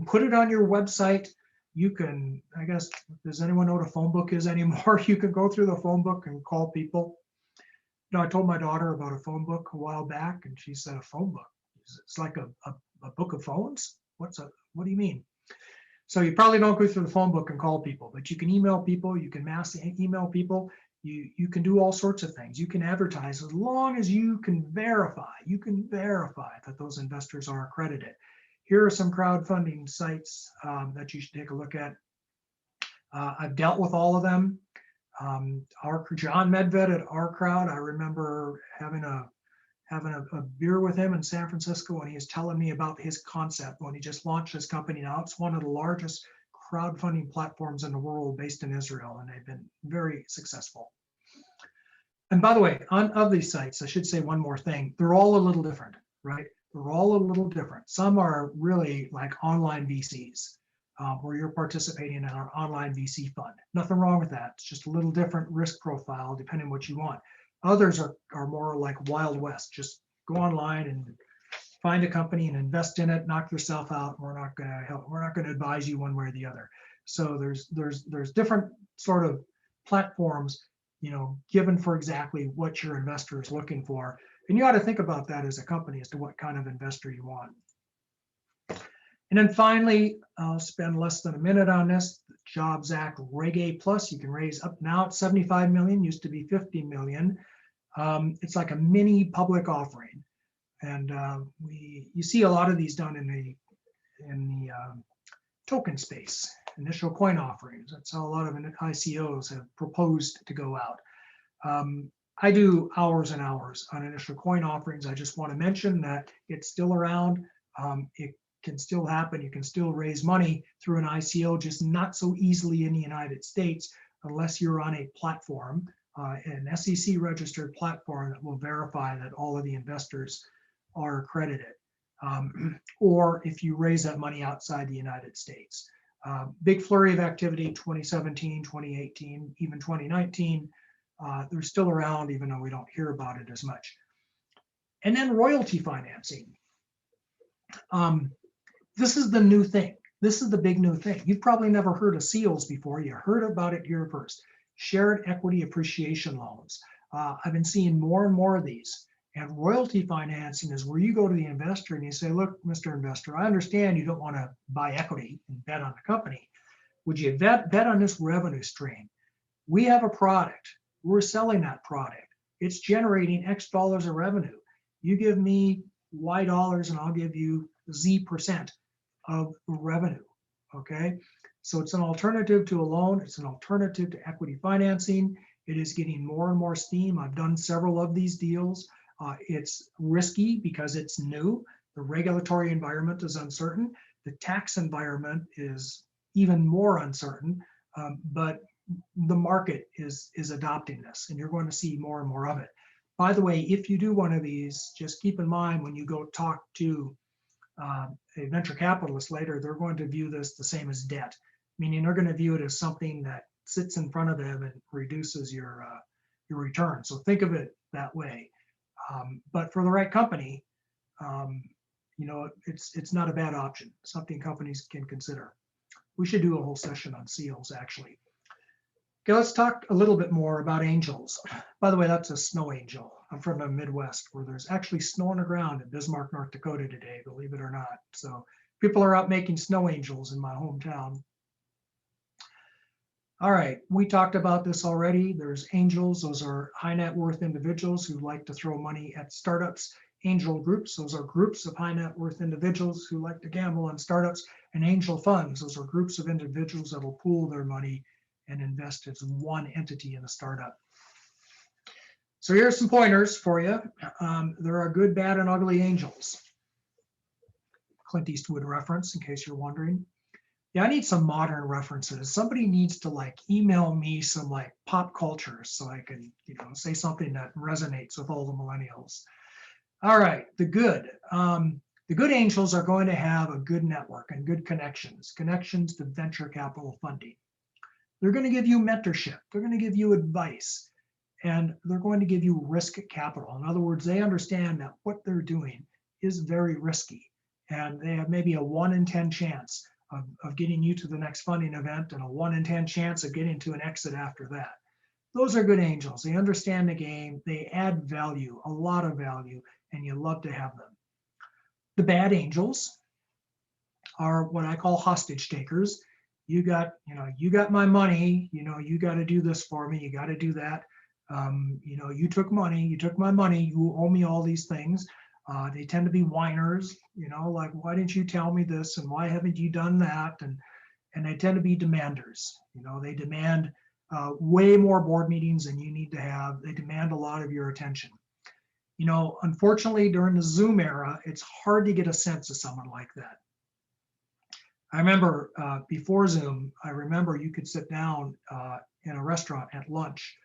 put it on your website. You can, I guess, does anyone know what a phone book is anymore? You can go through the phone book and call people. You know, I told my daughter about a phone book a while back, and she said, a phone book? It's like a book of phones? What do you mean? So you probably don't go through the phone book and call people, but you can email people, you can mass email people, you can do all sorts of things. You can advertise as long as you can verify that those investors are accredited. Here are some crowdfunding sites that you should take a look at. I've dealt with all of them. John Medved at Our Crowd, I remember having a beer with him in San Francisco, and he was telling me about his concept when he just launched his company. Now it's one of the largest crowdfunding platforms in the world, based in Israel, and they've been very successful. And by the way, of these sites, I should say one more thing. They're all a little different, right? They're all a little different. Some are really like online VCs, where you're participating in an online VC fund. Nothing wrong with that. It's just a little different risk profile depending on what you want. Others are more like Wild West. Just go online and find a company and invest in it, knock yourself out. We're not going to help. We're not going to advise you one way or the other. So there's different sort of platforms, given for exactly what your investor is looking for. And you ought to think about that as a company as to what kind of investor you want. And then finally, I'll spend less than a minute on this. The Jobs Act Reg A Plus, you can raise up now at 75 million, used to be 50 million. It's like a mini public offering. And you see a lot of these done in the token space, initial coin offerings. That's how a lot of ICOs have proposed to go out. I do hours and hours on initial coin offerings. I just want to mention that it's still around. It can still happen. You can still raise money through an ICO, just not so easily in the United States unless you're on a platform, an SEC registered platform that will verify that all of the investors are accredited. Or if you raise that money outside the United States. Big flurry of activity, 2017, 2018, even 2019. They're still around, even though we don't hear about it as much. And then royalty financing. This is the new thing. This is the big new thing. You've probably never heard of SEALs before. You heard about it here first. Shared equity appreciation loans. I've been seeing more and more of these. And royalty financing is where you go to the investor and you say, look, Mr. Investor, I understand you don't want to buy equity and bet on the company. Would you bet on this revenue stream? We have a product. We're selling that product. It's generating X dollars of revenue. You give me Y dollars and I'll give you Z% of revenue, okay? So it's an alternative to a loan. It's an alternative to equity financing. It is getting more and more steam. I've done several of these deals. It's risky because it's new. The regulatory environment is uncertain. The tax environment is even more uncertain, but the market is adopting this, and you're going to see more and more of it. By the way, if you do one of these, just keep in mind when you go talk to a venture capitalist later, they're going to view this the same as debt, meaning they're going to view it as something that sits in front of them and reduces your return. So think of it that way. But for the right company, it's not a bad option. Something companies can consider. We should do a whole session on SEALs, actually. Okay, let's talk a little bit more about angels. By the way, that's a snow angel. I'm from the Midwest where there's actually snow on the ground in Bismarck, North Dakota today, believe it or not. So people are out making snow angels in my hometown. All right, we talked about this already. There's angels. Those are high net worth individuals who like to throw money at startups. Angel groups, those are groups of high net worth individuals who like to gamble on startups. And angel funds, those are groups of individuals that will pool their money and invest as one entity in a startup. So here's some pointers for you. There are good, bad, and ugly angels. Clint Eastwood reference, in case you're wondering. Yeah, I need some modern references. Somebody needs to like email me some like pop culture so I can, say something that resonates with all the millennials. All right, the good. The good angels are going to have a good network and good connections to venture capital funding. They're going to give you mentorship. They're going to give you advice, and they're going to give you risk capital. In other words, they understand that what they're doing is very risky, and they have maybe a 1 in 10 chance of getting you to the next funding event and a 1 in 10 chance of getting to an exit after that. Those are good angels. They understand the game. They add value, a lot of value, and you love to have them. The bad angels are what I call hostage takers. You got my money. You got to do this for me. You got to do that. You took money. You took my money. You owe me all these things. They tend to be whiners. Like, why didn't you tell me this? And why haven't you done that? And they tend to be demanders. They demand way more board meetings than you need to have. They demand a lot of your attention. Unfortunately, during the Zoom era, it's hard to get a sense of someone like that. I remember before Zoom, you could sit down in a restaurant at lunch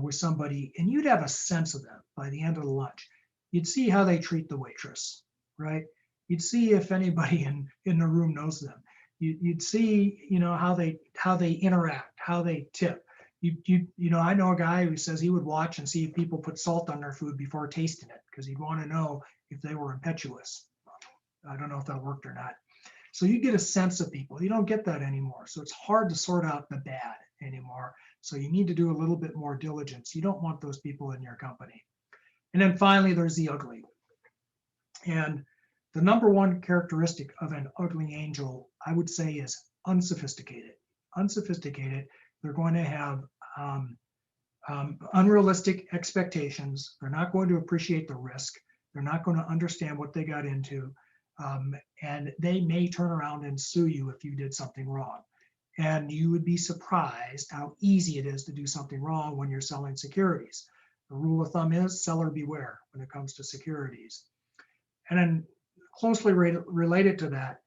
with somebody, and you'd have a sense of them by the end of the lunch. You'd see how they treat the waitress, right? You'd see if anybody in the room knows them. You'd see, how they interact, how they tip. I know a guy who says he would watch and see if people put salt on their food before tasting it because he'd want to know if they were impetuous. I don't know if that worked or not. So you get a sense of people. You don't get that anymore. So it's hard to sort out the bad anymore. So you need to do a little bit more diligence. You don't want those people in your company. And then finally, there's the ugly. And the number one characteristic of an ugly angel, I would say, is unsophisticated. Unsophisticated. They're going to have unrealistic expectations. They're not going to appreciate the risk. They're not going to understand what they got into. And they may turn around and sue you if you did something wrong. And you would be surprised how easy it is to do something wrong when you're selling securities. The rule of thumb is seller beware when it comes to securities. And then closely related to that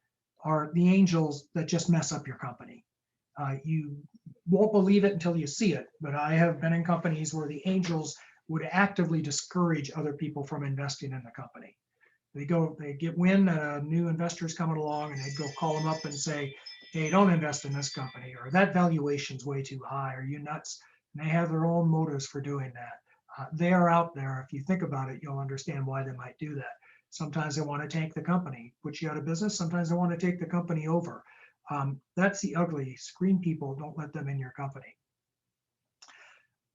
are the angels that just mess up your company. You won't believe it until you see it, but I have been in companies where the angels would actively discourage other people from investing in the company. They get wind that a new investor's coming along, and they'd go call them up and say, hey, don't invest in this company, or that valuation's way too high, or you nuts. And they have their own motives for doing that. They are out there. If you think about it, you'll understand why they might do that. Sometimes they want to tank the company, put you out of business. Sometimes they want to take the company over. That's the ugly. Screen people, don't let them in your company.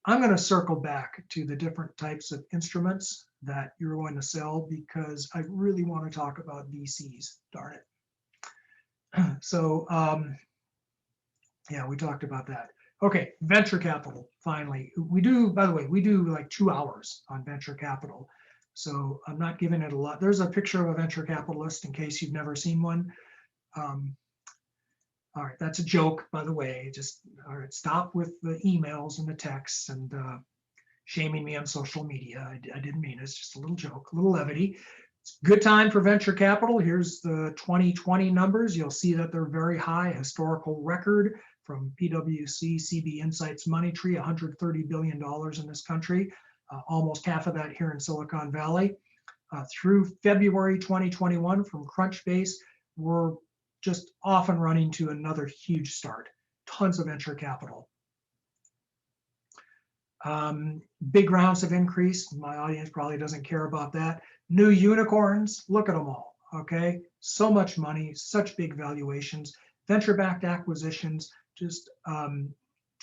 I'm going to circle back to the different types of instruments that you're going to sell because I really want to talk about VCs, darn it. So yeah, we talked about that. Okay, venture capital, finally. By the way, we do like 2 hours on venture capital. So I'm not giving it a lot. There's a picture of a venture capitalist in case you've never seen one. All right, that's a joke, by the way. All right, stop with the emails and the texts and shaming me on social media. I didn't mean it. It's just a little joke, a little levity. It's a good time for venture capital. Here's the 2020 numbers. You'll see that they're very high, historical record from PwC, CB Insights Money Tree, $130 billion in this country, almost half of that here in Silicon Valley. Through February 2021 from Crunchbase, we're just off and running to another huge start. Tons of venture capital. Big rounds have increased. My audience probably doesn't care about that. New unicorns, look at them all, okay? So much money, such big valuations, venture-backed acquisitions, just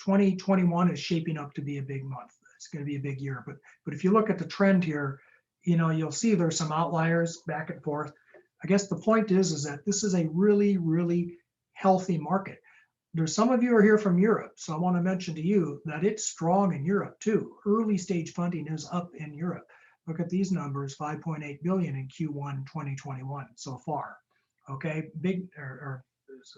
2021 is shaping up to be a big month. It's going to be a big year. But if you look at the trend here, you'll see there's some outliers back and forth. I guess the point is that this is a really, really healthy market. There's some of you are here from Europe, so I want to mention to you that it's strong in Europe too. Early stage funding is up in Europe. Look at these numbers, 5.8 billion in Q1 2021 so far. Okay, big, or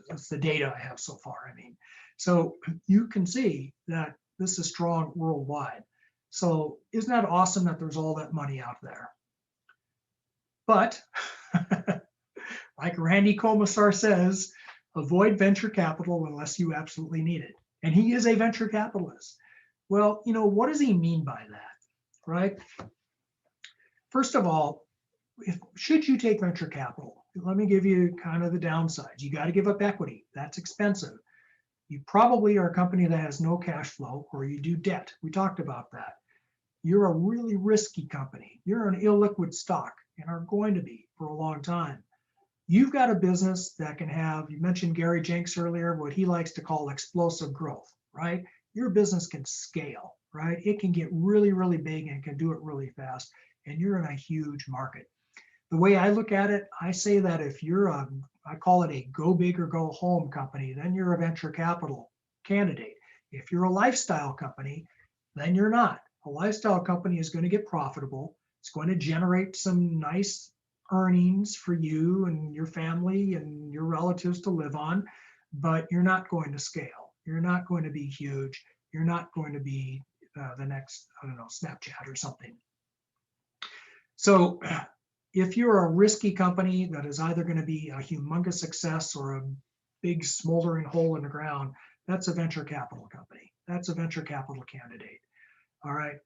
that's the data I have so far, I mean. So you can see that this is strong worldwide. So isn't that awesome that there's all that money out there? But like Randy Komisar says, avoid venture capital unless you absolutely need it. And he is a venture capitalist. Well, what does he mean by that, right? First of all, should you take venture capital? Let me give you kind of the downsides. You got to give up equity. That's expensive. You probably are a company that has no cash flow, or you do debt. We talked about that. You're a really risky company. You're an illiquid stock and are going to be for a long time. You've got a business that can have, you mentioned Gary Jenks earlier, what he likes to call explosive growth, right? Your business can scale, right? It can get really, really big and can do it really fast. And you're in a huge market. The way I look at it, I say that if you're I call it a go big or go home company, then you're a venture capital candidate. If you're a lifestyle company, then you're not. A lifestyle company is going to get profitable. It's going to generate some nice earnings for you and your family and your relatives to live on, but you're not going to scale. You're not going to be huge. You're not going to be the next, I don't know, Snapchat or something. So if you're a risky company that is either going to be a humongous success or a big smoldering hole in the ground, that's a venture capital company. That's a venture capital candidate. All right.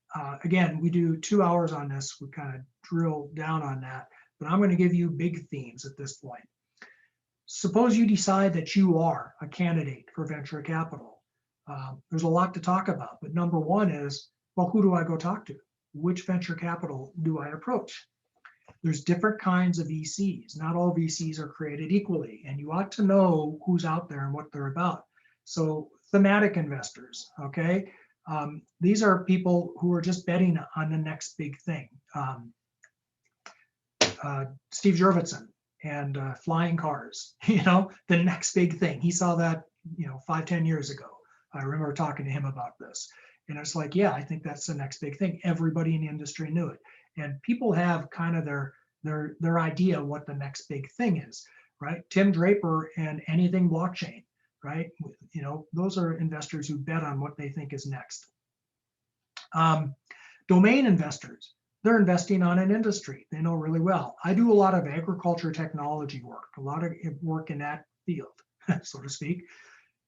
Again, we do 2 hours on this. We kind of drill down on that, but I'm going to give you big themes at this point. Suppose you decide that you are a candidate for venture capital. There's a lot to talk about, but number one is, well, who do I go talk to? Which venture capital do I approach? There's different kinds of VCs. Not all VCs are created equally, and you ought to know who's out there and what they're about. So thematic investors, okay? These are people who are just betting on the next big thing. Steve Jurvetson and flying cars, the next big thing. He saw that, 5-10 years ago. I remember talking to him about this. And it's like, yeah, I think that's the next big thing. Everybody in the industry knew it. And people have kind of their idea what the next big thing is, right? Tim Draper and anything blockchain, right? Those are investors who bet on what they think is next. Domain investors, they're investing on an industry they know really well. I do a lot of agriculture technology work, a lot of work in that field, so to speak.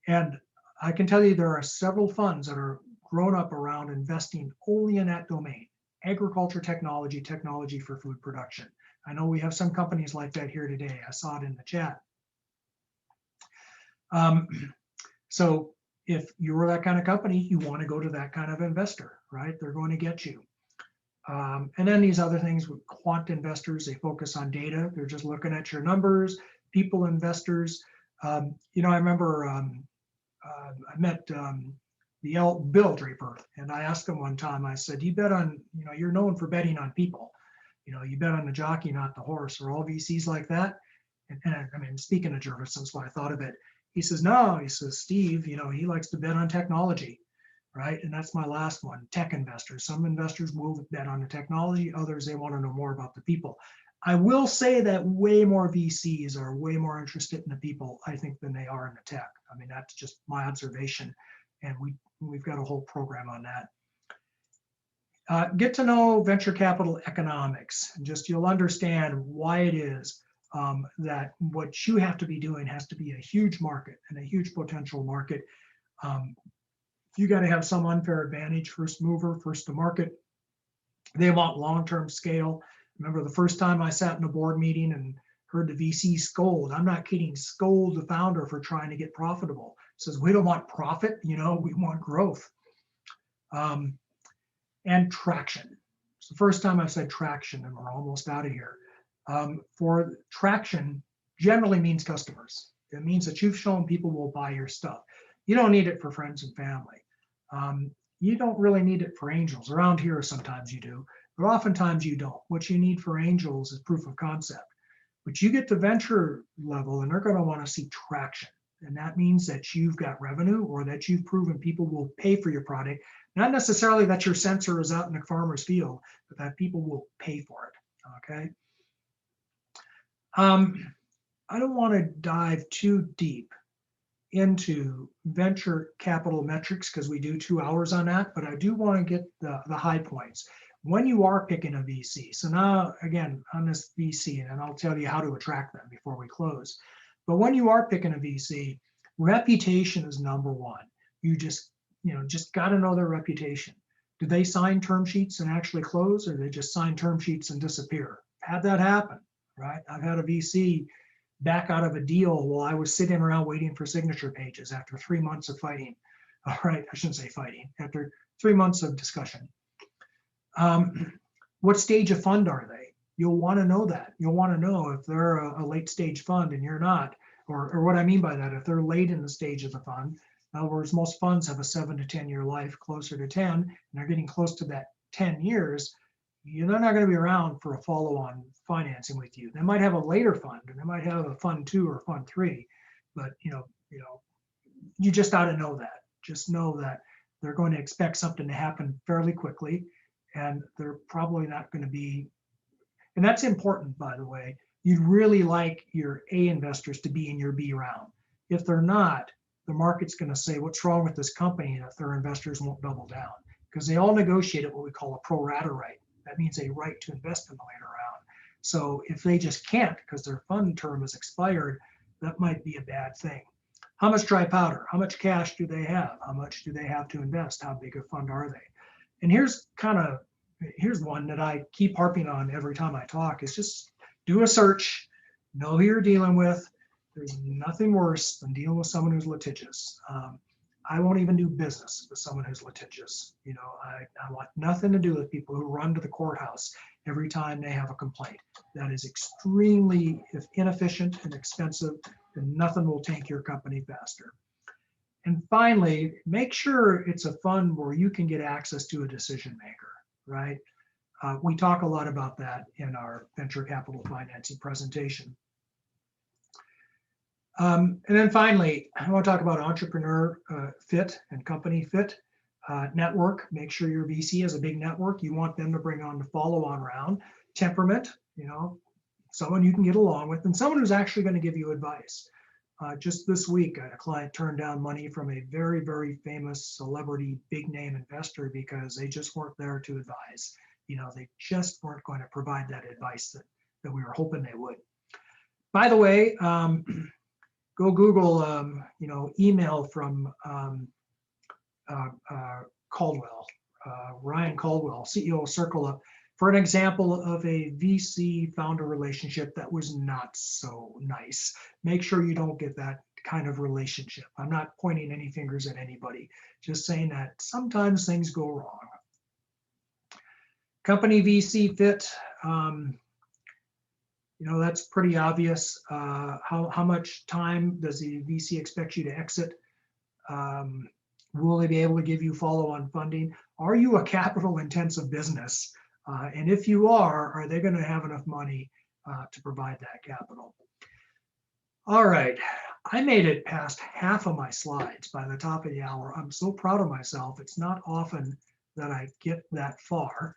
And I can tell you there are several funds that are grown up around investing only in that domain, agriculture technology, technology for food production. I know we have some companies like that here today. I saw it in the chat. So if you're that kind of company, you want to go to that kind of investor, right? They're going to get you. And then these other things with quant investors, they focus on data. They're just looking at your numbers. People investors, I remember I met Bill Draper, and I asked him one time, I said, you bet on, you're known for betting on people. You bet on the jockey, not the horse. Are all VCs like that? And I mean, speaking of Jervis, that's why I thought of it. He says, no, he says, Steve, he likes to bet on technology, right? And that's my last one, tech investors. Some investors will bet on the technology, others, they want to know more about the people. I will say that way more VCs are way more interested in the people, I think, than they are in the tech. I mean, that's just my observation. And we've got a whole program on that. Get to know venture capital economics. Just you'll understand why it is that what you have to be doing has to be a huge market and a huge potential market. You got to have some unfair advantage, first mover, first to market. They want long-term scale. Remember the first time I sat in a board meeting and heard the VC scold, I'm not kidding, scold the founder for trying to get profitable. Says, we don't want profit, we want growth. And traction. It's the first time I've said traction, and we're almost out of here. For traction generally means customers. It means that you've shown people will buy your stuff. You don't need it for friends and family. You don't really need it for angels. Around here, sometimes you do, but oftentimes you don't. What you need for angels is proof of concept. But you get to venture level and they're going to want to see traction. And that means that you've got revenue or that you've proven people will pay for your product. Not necessarily that your sensor is out in the farmer's field, but that people will pay for it, okay? I don't want to dive too deep into venture capital metrics because we do 2 hours on that, but I do want to get the high points. When you are picking a VC, so now again on this VC, and I'll tell you how to attract them before we close. But when you are picking a VC, reputation is number one. You just got to know their reputation. Do they sign term sheets and actually close, or they just sign term sheets and disappear? Had that happen, right? I've had a VC back out of a deal while I was sitting around waiting for signature pages after 3 months of fighting. All right, I shouldn't say fighting, after 3 months of discussion. What stage of fund are they? You'll want to know that. You'll want to know if they're a late stage fund and you're not, or what I mean by that, if they're late in the stage of the fund. In other words, most funds have a 7 to 10 year life, closer to 10, and they're getting close to that 10 years. They're not going to be around for a follow-on financing with you. They might have a later fund, and they might have a fund 2 or fund 3, but you just ought to know that. Just know that they're going to expect something to happen fairly quickly, and they're probably not going to be. And that's important, by the way. You'd really like your A investors to be in your B round. If they're not, the market's going to say, what's wrong with this company if their investors won't double down? Because they all negotiated what we call a pro rata right. That means a right to invest in the later round. So if they just can't because their fund term is expired, that might be a bad thing. How much dry powder? How much cash do they have? How much do they have to invest? How big a fund are they? And here's one that I keep harping on every time I talk is just do a search, know who you're dealing with. There's nothing worse than dealing with someone who's litigious. I won't even do business with someone who's litigious. I want nothing to do with people who run to the courthouse every time they have a complaint. That is extremely inefficient and expensive, and nothing will take your company faster. And finally, make sure it's a fund where you can get access to a decision maker, right? We talk a lot about that in our venture capital financing presentation. And then finally, I want to talk about entrepreneur fit and company fit. Network, make sure your VC has a big network. You want them to bring on the follow-on round. Temperament, someone you can get along with, and someone who's actually going to give you advice. Just this week, I had a client turn down money from a very, very famous celebrity, big name investor because they just weren't there to advise. They just weren't going to provide that advice that we were hoping they would. By the way, go Google, email from Caldwell, Ryan Caldwell, CEO of CircleUp, for an example of a VC founder relationship that was not so nice. Make sure you don't get that kind of relationship. I'm not pointing any fingers at anybody, just saying that sometimes things go wrong. Company VC fit, that's pretty obvious. How much time does the VC expect you to exit? Will they be able to give you follow-on funding? Are you a capital-intensive business? And if you are they going to have enough money to provide that capital? All right, I made it past half of my slides by the top of the hour. I'm so proud of myself. It's not often that I get that far.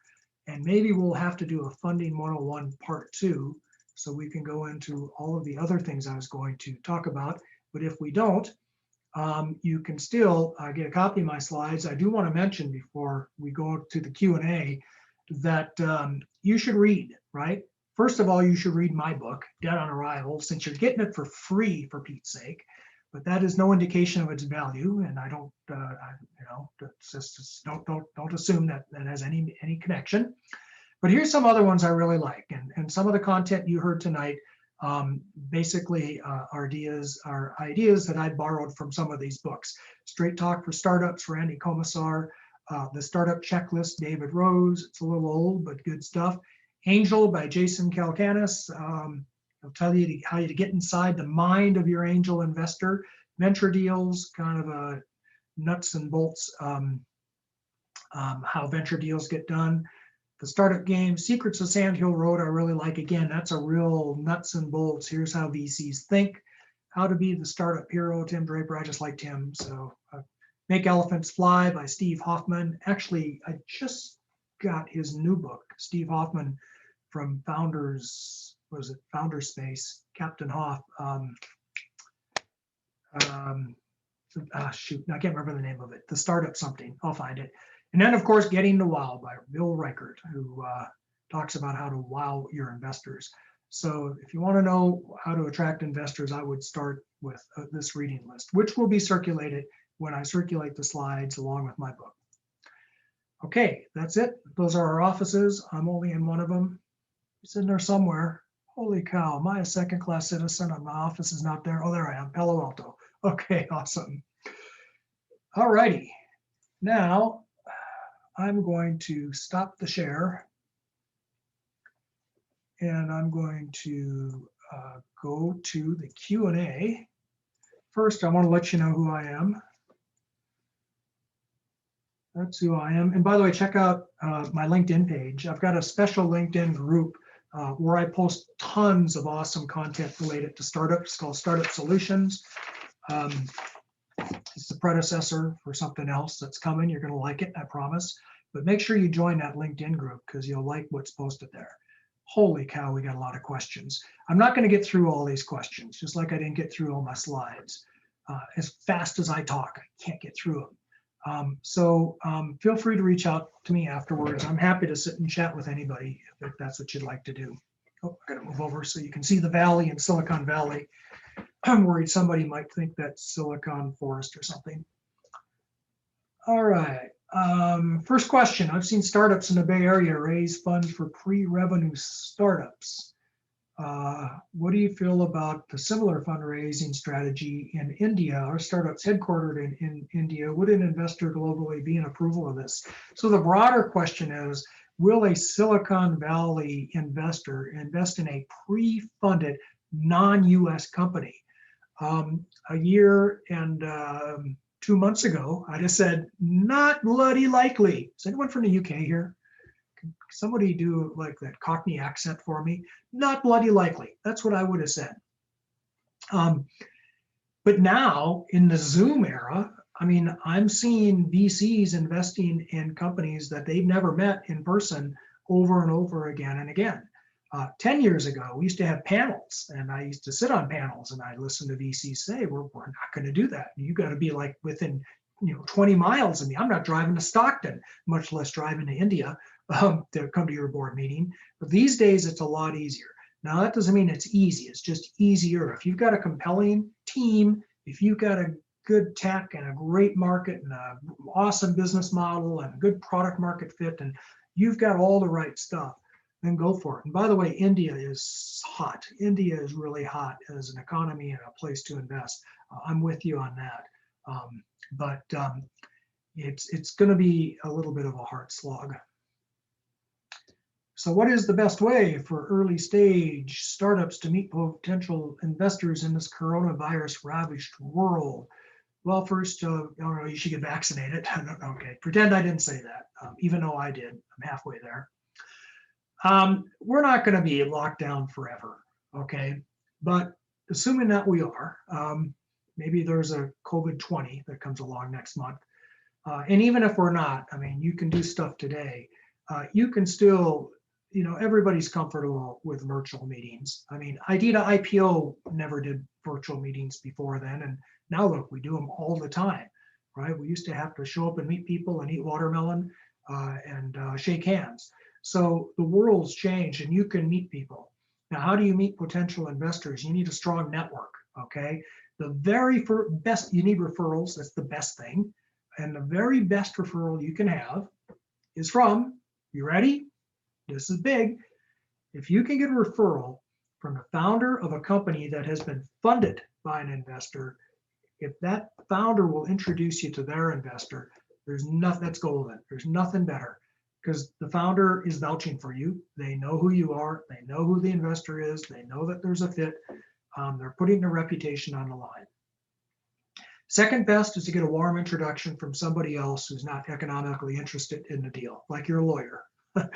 And maybe we'll have to do a Funding 101 Part 2 so we can go into all of the other things I was going to talk about. But if we don't, you can still get a copy of my slides. I do want to mention before we go to the Q&A that you should read, right? First of all, you should read my book, Dead on Arrival, since you're getting it for free, for Pete's sake. But that is no indication of its value, and I don't, just don't assume that has any connection. But here's some other ones I really like, and some of the content you heard tonight basically are ideas that I borrowed from some of these books. Straight Talk for Startups, Randy Komisar, The Startup Checklist, David Rose. It's a little old, but good stuff. Angel by Jason Calacanis. I'll tell you how to get inside the mind of your angel investor. venture deals, kind of a nuts and bolts, how venture deals get done. The startup game, Secrets of Sand Hill Road, I really like. Again, that's a real nuts and bolts. Here's how VCs think, how to be the startup hero. Tim Draper, I just liked him. So Make Elephants Fly by Steve Hoffman. Actually, I just got his new book, Steve Hoffman from Founders, was it Founder Space, Captain Hoff. Shoot, I can't remember the name of it. The Startup something, I'll find it. And then, of course, Getting to Wow by Bill Reichert, who talks about how to wow your investors. So if you want to know how to attract investors, I would start with this reading list, which will be circulated when I circulate the slides along with my book. Okay, that's it. Those are our offices. I'm only in one of them. It's in there somewhere. Holy cow, am I a second-class citizen? My office is not there. Oh, there I am, Palo Alto. Okay, awesome. All righty. Now, I'm going to stop the share. And I'm going to go to the Q&A. First, I want to let you know who I am. That's who I am. And by the way, check out my LinkedIn page. I've got a special LinkedIn group where I post tons of awesome content related to startups. It's called Startup Solutions. It's the predecessor for something else that's coming. You're going to like it, I promise. But make sure you join that LinkedIn group because you'll like what's posted there. Holy cow, we got a lot of questions. I'm not going to get through all these questions, just like I didn't get through all my slides. As fast as I talk, I can't get through them. So feel free to reach out to me afterwards. I'm happy to sit and chat with anybody if that's what you'd like to do. Oh, I got to move over so you can see the valley in Silicon Valley. I'm worried somebody might think that's Silicon Forest or something. All right. First question. I've seen startups in the Bay Area raise funds for pre-revenue startups. What do you feel about the similar fundraising strategy in India? Our startup's headquartered in India. Would an investor globally be in approval of this? So the broader question is, will a Silicon Valley investor invest in a pre-funded non-US company? A year and 2 months ago, I just said, not bloody likely. Is anyone from the UK here? Can somebody do like that Cockney accent for me? Not bloody likely. That's what I would have said. But now in the Zoom era, I mean, I'm seeing VCs investing in companies that they've never met in person over and over again and again. 10 years ago, we used to have panels, and I used to sit on panels, and I listened to VCs say, we're not going to do that. You got to be like within 20 miles of me. I'm not driving to Stockton, much less driving to India to come to your board meeting. But these days, it's a lot easier. Now, that doesn't mean it's easy. It's just easier. If you've got a compelling team, if you've got a good tech and a great market and an awesome business model and good product market fit, and you've got all the right stuff, then go for it. And by the way, India is hot. India is really hot as an economy and a place to invest. I'm with you on that. But it's going to be a little bit of a hard slog. So what is the best way for early stage startups to meet potential investors in this coronavirus ravaged world? Well, first, I don't know, you should get vaccinated. Okay, pretend I didn't say that, even though I did. I'm halfway there. We're not going to be locked down forever, okay? But assuming that we are, maybe there's a COVID-20 that comes along next month. And even if we're not, I mean, you can do stuff today. You can still, everybody's comfortable with virtual meetings. I mean, Idea to IPO never did virtual meetings before then. And now look, we do them all the time, right? We used to have to show up and meet people and eat watermelon and shake hands. So the world's changed and you can meet people. Now, how do you meet potential investors? You need a strong network, okay? The very best, you need referrals. That's the best thing. And the very best referral you can have is from, you ready? This is big. If you can get a referral from the founder of a company that has been funded by an investor, if that founder will introduce you to their investor, there's nothing, that's golden. There's nothing better. Because the founder is vouching for you. They know who you are. They know who the investor is. They know that there's a fit. They're putting their reputation on the line. Second best is to get a warm introduction from somebody else who's not economically interested in the deal, like your lawyer. But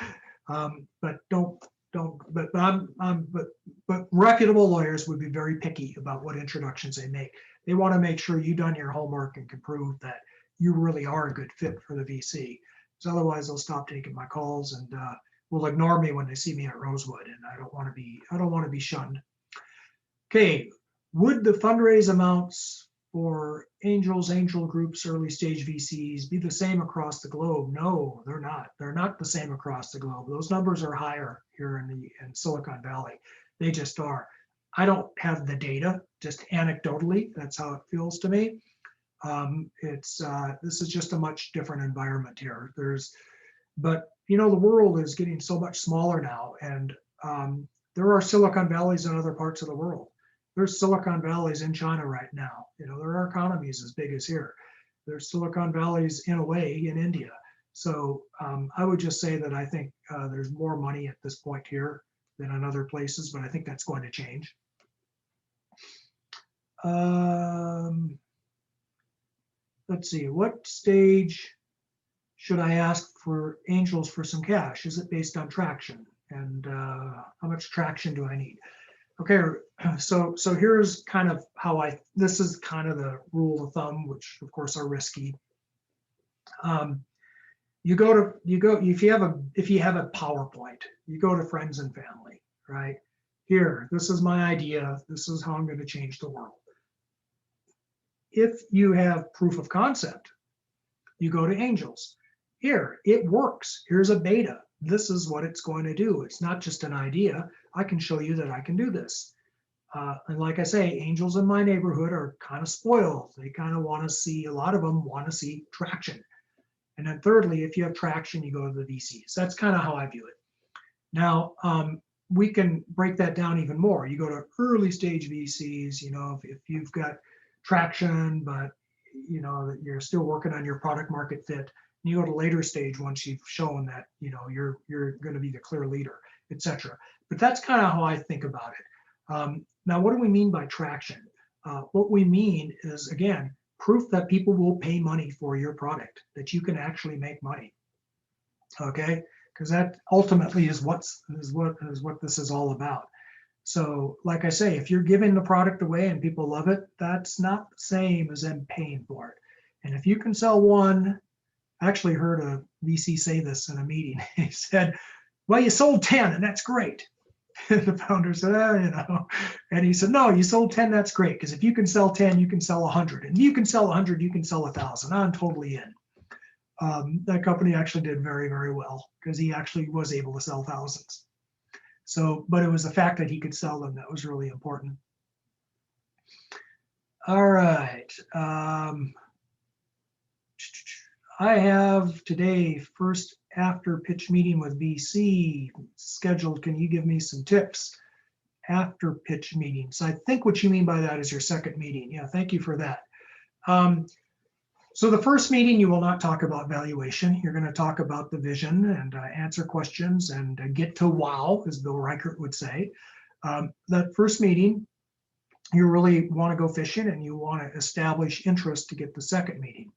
reputable lawyers would be very picky about what introductions they make. They want to make sure you've done your homework and can prove that you really are a good fit for the VC. So otherwise, they'll stop taking my calls and will ignore me when they see me at Rosewood, and I don't want to be shunned. Okay, would the fundraise amounts for angels, angel groups, early stage VCs be the same across the globe? No, they're not. They're not the same across the globe. Those numbers are higher here in Silicon Valley. They just are. I don't have the data, just anecdotally, that's how it feels to me. This is just a much different environment here. But you know, the world is getting so much smaller now, and there are Silicon Valleys in other parts of the world. There's Silicon Valleys in China right now. You know, there are economies as big as here. There's Silicon Valleys in a way in India. So I would just say that I think there's more money at this point here than in other places, but I think that's going to change. Let's see, what stage should I ask for angels for some cash? Is it based on traction? And how much traction do I need? Okay, so here's kind of how this is kind of the rule of thumb, which of course are risky. If you have a PowerPoint, you go to friends and family, right? Here, this is my idea. This is how I'm going to change the world. If you have proof of concept, you go to angels. Here, it works. Here's a beta. This is what it's going to do. It's not just an idea. I can show you that I can do this. And like I say, angels in my neighborhood are kind of spoiled. They kind of want to see, a lot of them want to see traction. And then thirdly, if you have traction, you go to the VCs. That's kind of how I view it. Now, we can break that down even more. You go to early stage VCs, you know, if you've got traction, but you know, that you're still working on your product market fit. You go to later stage once you've shown that, you know, you're going to be the clear leader, etc. But that's kind of how I think about it. Now, what do we mean by traction? What we mean is, again, proof that people will pay money for your product, that you can actually make money. Okay, because that ultimately is what this is all about. So, like I say, if you're giving the product away and people love it, that's not the same as them paying for it. And if you can sell one, I actually heard a VC say this in a meeting. He said, "Well, you sold 10, and that's great." And the founder said, you know, and he said, "No, you sold 10, that's great, because if you can sell 10, you can sell 100, and if you can sell 100, you can sell 1,000. I'm totally in." That company actually did very, very well because he actually was able to sell thousands. So, but it was the fact that he could sell them that was really important. All right. I have today first after pitch meeting with VC scheduled. Can you give me some tips after pitch meetings? I think what you mean by that is your second meeting. Yeah, thank you for that. So the first meeting, you will not talk about valuation. You're going to talk about the vision and answer questions and get to wow, as Bill Reichert would say. That first meeting, you really want to go fishing and you want to establish interest to get the second meeting.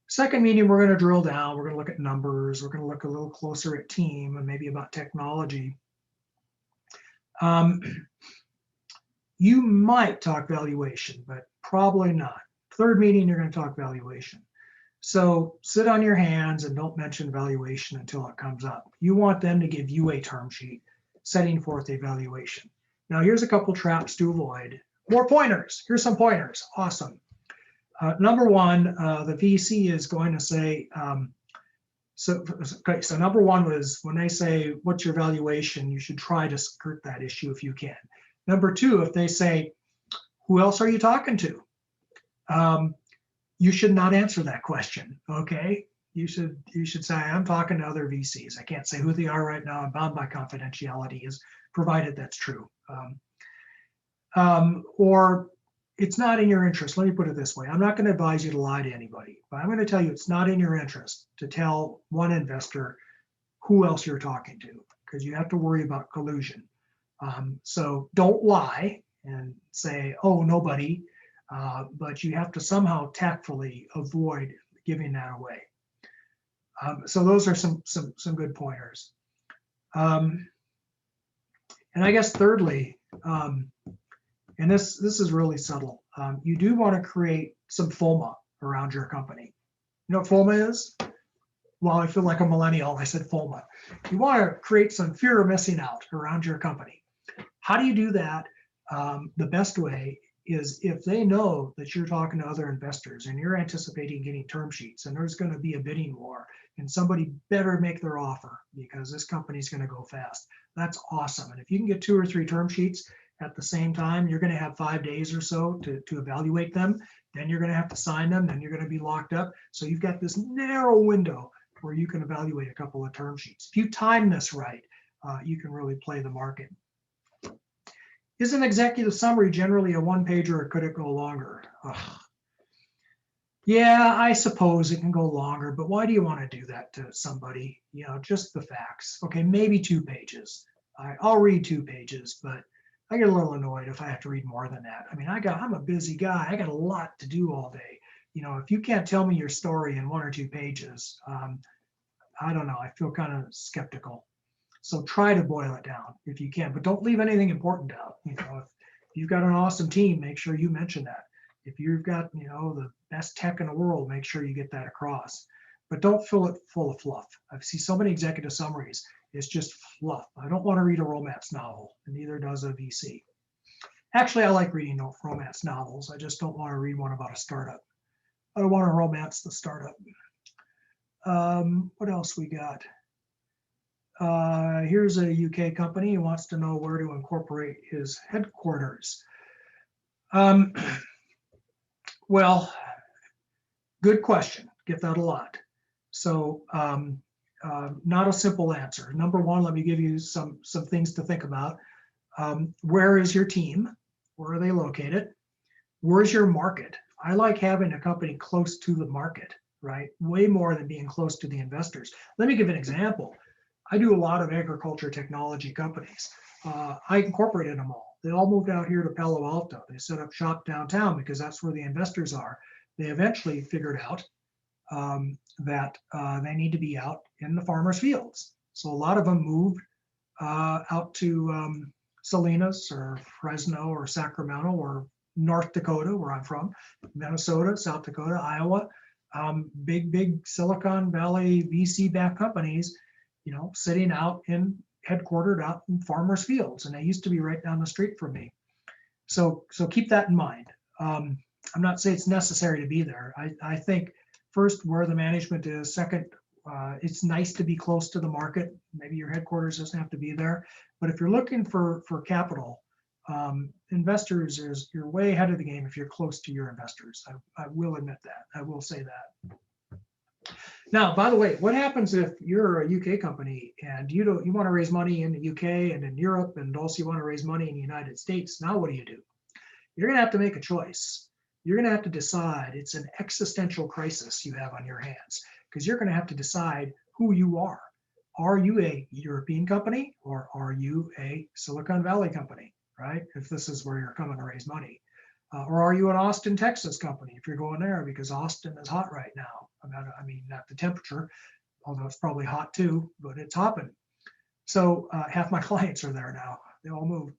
Second meeting, we're going to drill down. We're going to look at numbers. We're going to look a little closer at team and maybe about technology. You might talk valuation, but probably not. Third meeting, you're going to talk valuation. So sit on your hands and don't mention valuation until it comes up. You want them to give you a term sheet setting forth a valuation. Now, here's a couple traps to avoid. More pointers. Here's some pointers. Awesome. Number one, the VC is going to say, so number one was when they say, what's your valuation? You should try to skirt that issue if you can. Number two, if they say, who else are you talking to? You should not answer that question, okay? You should say, I'm talking to other VCs. I can't say who they are right now. I'm bound by confidentiality, is provided that's true. Or it's not in your interest. Let me put it this way. I'm not going to advise you to lie to anybody, but I'm going to tell you it's not in your interest to tell one investor who else you're talking to, because you have to worry about collusion. So don't lie and say, oh, nobody. but you have to somehow tactfully avoid giving that away. So those are some good pointers. And I guess thirdly, and this is really subtle, you do want to create some FOMA around your company. You know what FOMA is? Well, I feel like a millennial. I said FOMA. You want to create some fear of missing out around your company. How do you do that? The best way is if they know that you're talking to other investors and you're anticipating getting term sheets and there's going to be a bidding war and somebody better make their offer because this company's going to go fast. That's awesome. And if you can get 2 or 3 term sheets at the same time, you're going to have 5 days or so to evaluate them. Then you're going to have to sign them. Then you're going to be locked up. So you've got this narrow window where you can evaluate a couple of term sheets. If you time this right, you can really play the market. Is an executive summary generally a 1-pager or could it go longer? Ugh. Yeah, I suppose it can go longer, but why do you want to do that to somebody? You know, just the facts. Okay, maybe 2 pages. I'll read 2 pages, but I get a little annoyed if I have to read more than that. I mean, I'm a busy guy. I got a lot to do all day. You know, if you can't tell me your story in 1 or 2 pages, I don't know. I feel kind of skeptical. So try to boil it down if you can, but don't leave anything important out. You know, if you've got an awesome team, make sure you mention that. If you've got, you know, the best tech in the world, make sure you get that across. But don't fill it full of fluff. I've seen so many executive summaries. It's just fluff. I don't want to read a romance novel, and neither does a VC. Actually, I like reading romance novels. I just don't want to read one about a startup. I don't want to romance the startup. What else we got? Here's a UK company who wants to know where to incorporate his headquarters. Well, good question. Get that a lot. So not a simple answer. Number one, let me give you some things to think about. Where is your team? Where are they located? Where's your market? I like having a company close to the market, right? Way more than being close to the investors. Let me give an example. I do a lot of agriculture technology companies. I incorporated them all. They all moved out here to Palo Alto. They set up shop downtown because that's where the investors are. They eventually figured out that they need to be out in the farmers' fields. So a lot of them moved out to Salinas or Fresno or Sacramento or North Dakota, where I'm from, Minnesota, South Dakota, Iowa, big Silicon Valley VC-backed companies, you know, sitting out headquartered out in farmers' fields, and they used to be right down the street from me. So keep that in mind. I'm not saying it's necessary to be there. I think first, where the management is. Second, it's nice to be close to the market. Maybe your headquarters doesn't have to be there, but if you're looking for capital, investors, you're way ahead of the game if you're close to your investors. I will admit that. I will say that. Now, by the way, what happens if you're a UK company and you want to raise money in the UK and in Europe, and also you want to raise money in the United States? Now, what do? You're going to have to make a choice. You're going to have to decide. It's an existential crisis you have on your hands, because you're going to have to decide who you are. Are you a European company or are you a Silicon Valley company, right? If this is where you're coming to raise money. Or are you an Austin, Texas company if you're going there, because Austin is hot right now. I mean, not the temperature, although it's probably hot too, but it's hopping. So half my clients are there now. They all moved.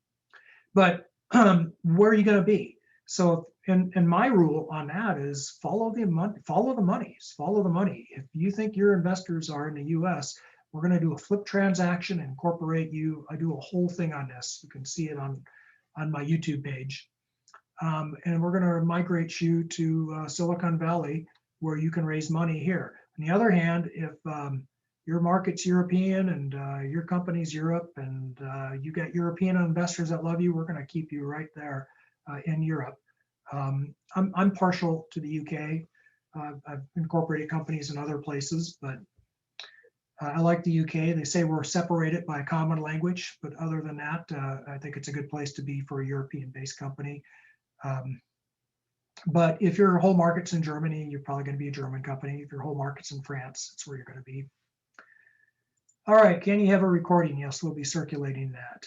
But where are you going to be? So, and my rule on that is follow the money. Follow the money. If you think your investors are in the U.S., we're going to do a flip transaction and incorporate you. I do a whole thing on this. You can see it on my YouTube page. And we're going to migrate you to Silicon Valley, where you can raise money here. On the other hand, if your market's European and your company's Europe, and you got European investors that love you, we're going to keep you right there in Europe. I'm partial to the UK. I've incorporated companies in other places, but I like the UK. They say we're separated by a common language, but other than that, I think it's a good place to be for a European-based company. But if your whole market's in Germany, you're probably going to be a German company. If your whole market's in France, that's where you're going to be. All right, can you have a recording? Yes, we'll be circulating that.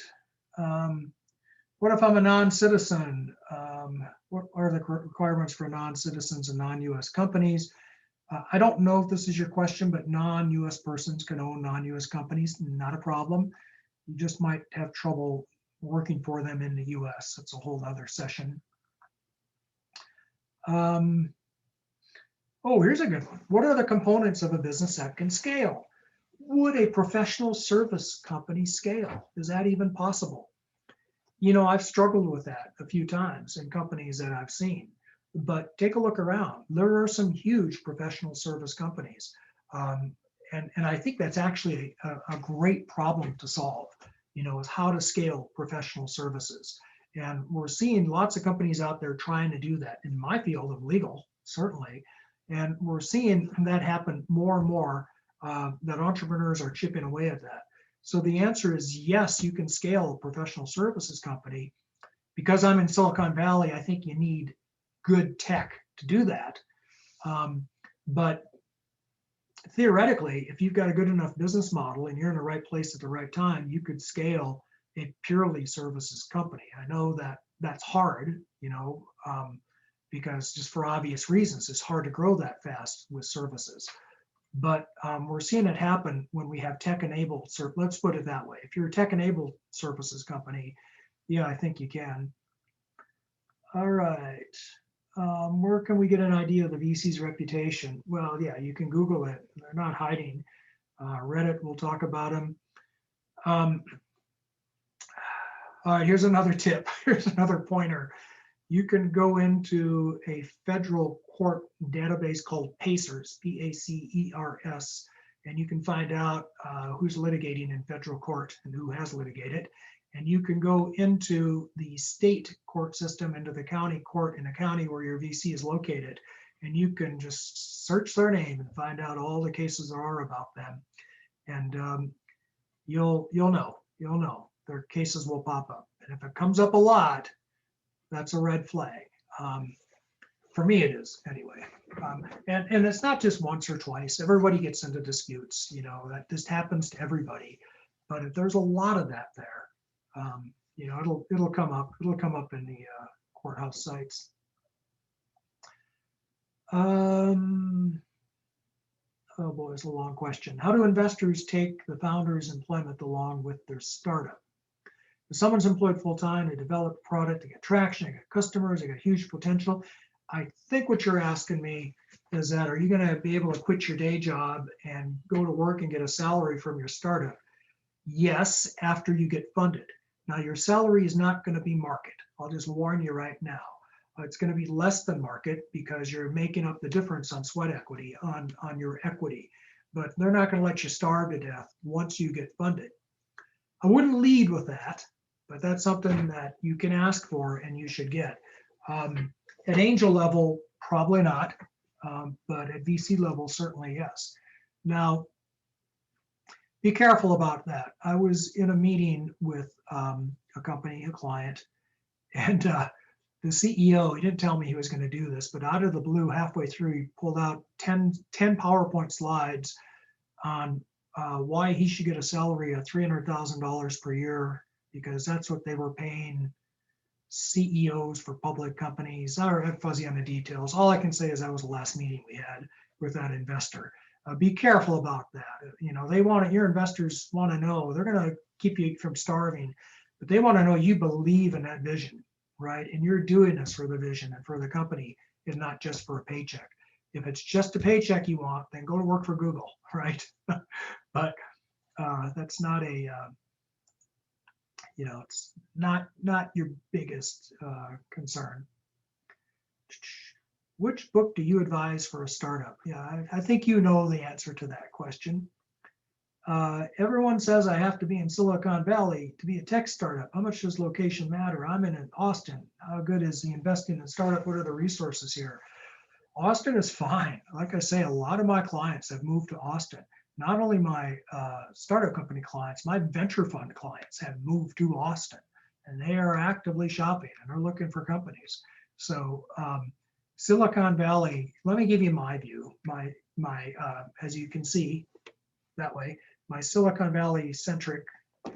What if I'm a non-citizen? What are the requirements for non-citizens and non-US companies? I don't know if this is your question, but non-US persons can own non-US companies, not a problem. You just might have trouble working for them in the US. That's a whole other session. Oh, here's a good one. What are the components of a business that can scale? Would a professional service company scale? Is that even possible? You know, I've struggled with that a few times in companies that I've seen, but take a look around. There are some huge professional service companies. And I think that's actually a great problem to solve, you know, is how to scale professional services. And we're seeing lots of companies out there trying to do that in my field of legal, certainly. And we're seeing that happen more and more, that entrepreneurs are chipping away at that. So the answer is yes, you can scale a professional services company. Because I'm in Silicon Valley, I think you need good tech to do that. But theoretically, if you've got a good enough business model and you're in the right place at the right time, you could scale a purely services company. I know that that's hard, you know, because just for obvious reasons, it's hard to grow that fast with services. But we're seeing it happen when we have tech-enabled, let's put it that way. If you're a tech-enabled services company, yeah, I think you can. All right. Where can we get an idea of the VC's reputation? Well, yeah, you can Google it. They're not hiding. Reddit, we'll talk about them. All right, here's another tip. Here's another pointer. You can go into a federal court database called PACERS, P-A-C-E-R-S, and you can find out who's litigating in federal court and who has litigated. And you can go into the state court system, into the county court in the county where your VC is located, and you can just search their name and find out all the cases there are about them. And you'll know their cases will pop up. And if it comes up a lot, that's a red flag. For me, it is anyway. And it's not just once or twice. Everybody gets into disputes, you know, that just happens to everybody. But if there's a lot of that there, you know, it'll come up. It'll come up in the courthouse sites. Oh boy, it's a long question. How do investors take the founder's employment along with their startup? If someone's employed full-time, they develop a product, they get traction, they get customers, they got huge potential. I think what you're asking me is that, are you going to be able to quit your day job and go to work and get a salary from your startup? Yes, after you get funded. Now, your salary is not going to be market. I'll just warn you right now. It's going to be less than market because you're making up the difference on sweat equity, on your equity. But they're not going to let you starve to death once you get funded. I wouldn't lead with that, but that's something that you can ask for and you should get. At angel level, probably not, but at VC level, certainly yes. Now, be careful about that. I was in a meeting with a company, a client, and the CEO, he didn't tell me he was going to do this, but out of the blue, halfway through, he pulled out 10 PowerPoint slides on why he should get a salary of $300,000 per year, because that's what they were paying CEOs for public companies. I'm fuzzy on the details. All I can say is that was the last meeting we had with that investor. Be careful about that. You know, your investors want to know, they're going to keep you from starving, but they want to know you believe in that vision, right? And you're doing this for the vision and for the company, and not just for a paycheck. If it's just a paycheck you want, then go to work for Google, right? But that's not a, you know, it's not your biggest concern. Which book do you advise for a startup? Yeah, I think you know the answer to that question. Everyone says I have to be in Silicon Valley to be a tech startup. How much does location matter? I'm in Austin. How good is the investing in startup? What are the resources here? Austin is fine. Like I say, a lot of my clients have moved to Austin. Not only my startup company clients, my venture fund clients have moved to Austin, and they are actively shopping and are looking for companies. So Silicon Valley, let me give you my view. My as you can see that way, my Silicon Valley centric, you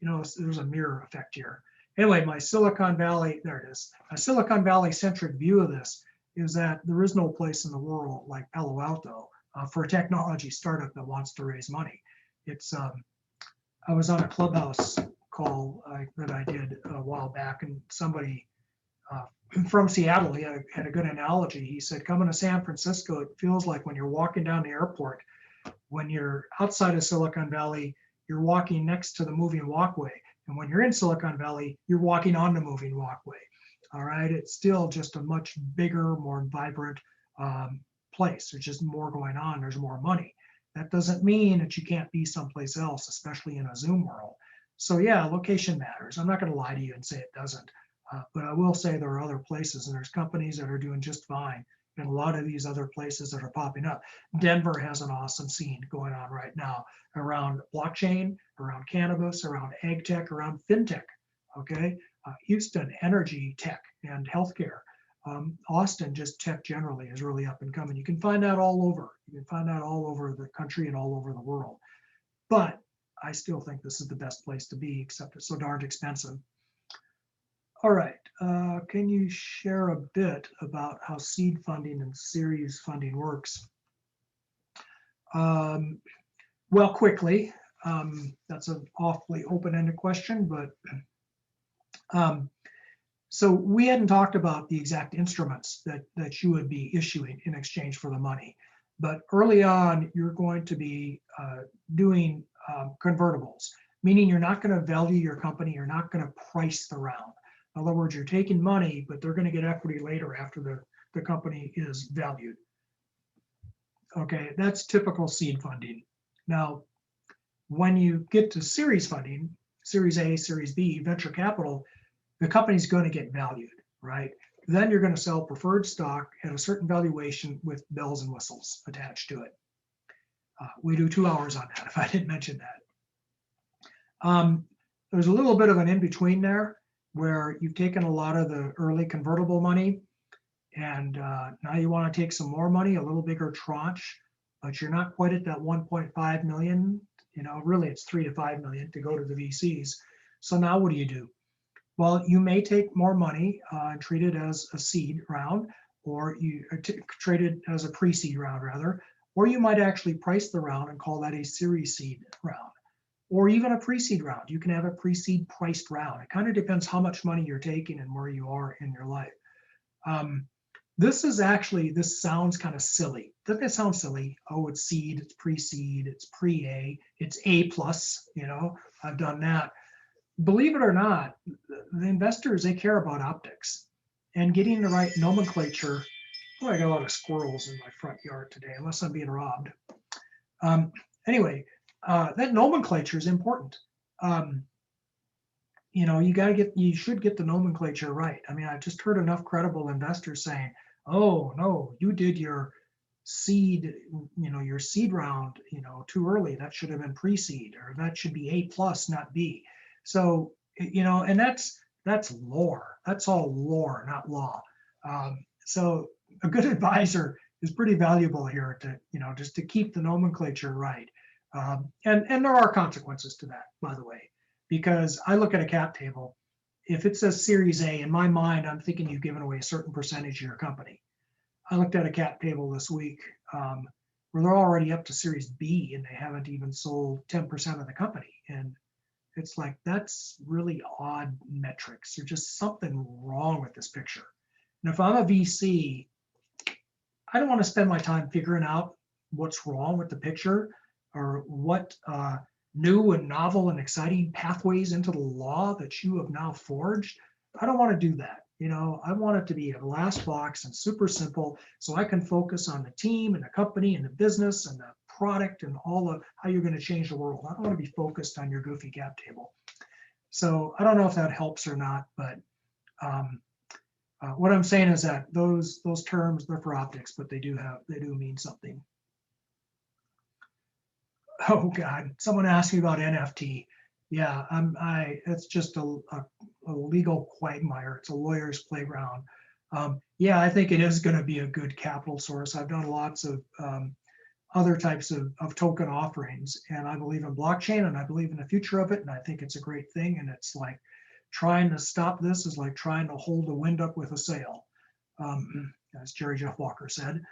know, there's a mirror effect here. Anyway, my Silicon Valley, there it is. A Silicon Valley centric view of this is that there is no place in the world like Palo Alto for a technology startup that wants to raise money. It's I was on a Clubhouse call that I did a while back, and somebody from Seattle, he had a good analogy. He said, coming to San Francisco, it feels like when you're walking down the airport, when you're outside of Silicon Valley, you're walking next to the moving walkway. And when you're in Silicon Valley, you're walking on the moving walkway. All right. It's still just a much bigger, more vibrant place. There's just more going on. There's more money. That doesn't mean that you can't be someplace else, especially in a Zoom world. So yeah, location matters. I'm not going to lie to you and say it doesn't. But I will say there are other places, and there's companies that are doing just fine in a lot of these other places that are popping up. Denver has an awesome scene going on right now around blockchain, around cannabis, around ag tech, around fintech. Okay, Houston, energy tech and healthcare. Austin, just tech generally is really up and coming. You can find that all over. You can find that all over the country and all over the world. But I still think this is the best place to be, except it's so darn expensive. All right, can you share a bit about how seed funding and series funding works? Well, quickly, that's an awfully open-ended question, but so we hadn't talked about the exact instruments that you would be issuing in exchange for the money. But early on, you're going to be doing convertibles, meaning you're not going to value your company, you're not going to price the round. In other words, you're taking money, but they're going to get equity later after the company is valued. Okay, that's typical seed funding. Now, when you get to series funding, Series A, Series B, venture capital, the company's going to get valued, right? Then you're going to sell preferred stock at a certain valuation with bells and whistles attached to it. We do 2 hours on that, if I didn't mention that. There's a little bit of an in-between there, where you've taken a lot of the early convertible money, and now you want to take some more money, a little bigger tranche, but you're not quite at that 1.5 million. You know, really it's 3 to 5 million to go to the VCs. So now what do? Well, you may take more money and treat it as a seed round, or you treat it as a pre-seed round rather, or you might actually price the round and call that a series seed round. Or even a pre-seed round. You can have a pre-seed priced round. It kind of depends how much money you're taking and where you are in your life. This sounds kind of silly. Doesn't it sound silly? Oh, it's seed, it's pre-seed, it's pre-A, it's A plus, you know, I've done that. Believe it or not, the investors, they care about optics and getting the right nomenclature. Oh, I got a lot of squirrels in my front yard today, unless I'm being robbed. Anyway, that nomenclature is important. You know, you should get the nomenclature right. I mean, I've just heard enough credible investors saying, oh no, you did your seed, your seed round, too early. That should have been pre-seed, or that should be A plus, not B. So, and that's lore. That's all lore, not law. So a good advisor is pretty valuable here to, just to keep the nomenclature right. And there are consequences to that, by the way, because I look at a cap table. If it says Series A, in my mind, I'm thinking you've given away a certain percentage of your company. I looked at a cap table this week where they're already up to Series B and they haven't even sold 10% of the company. And it's like, that's really odd metrics. There's just something wrong with this picture. And if I'm a VC, I don't want to spend my time figuring out what's wrong with the picture or what new and novel and exciting pathways into the law that you have now forged. I don't want to do that. I want it to be a glass box and super simple so I can focus on the team and the company and the business and the product and all of how you're going to change the world. I don't want to be focused on your goofy cap table. So I don't know if that helps or not, but what I'm saying is that those terms, they're for optics, but they do mean something. Oh God, someone asked me about NFT. Yeah, it's just a legal quagmire. It's a lawyer's playground. Yeah, I think it is going to be a good capital source. I've done lots of other types of token offerings, and I believe in blockchain, and I believe in the future of it, and I think it's a great thing. And it's like trying to stop this is like trying to hold the wind up with a sail, as Jerry Jeff Walker said.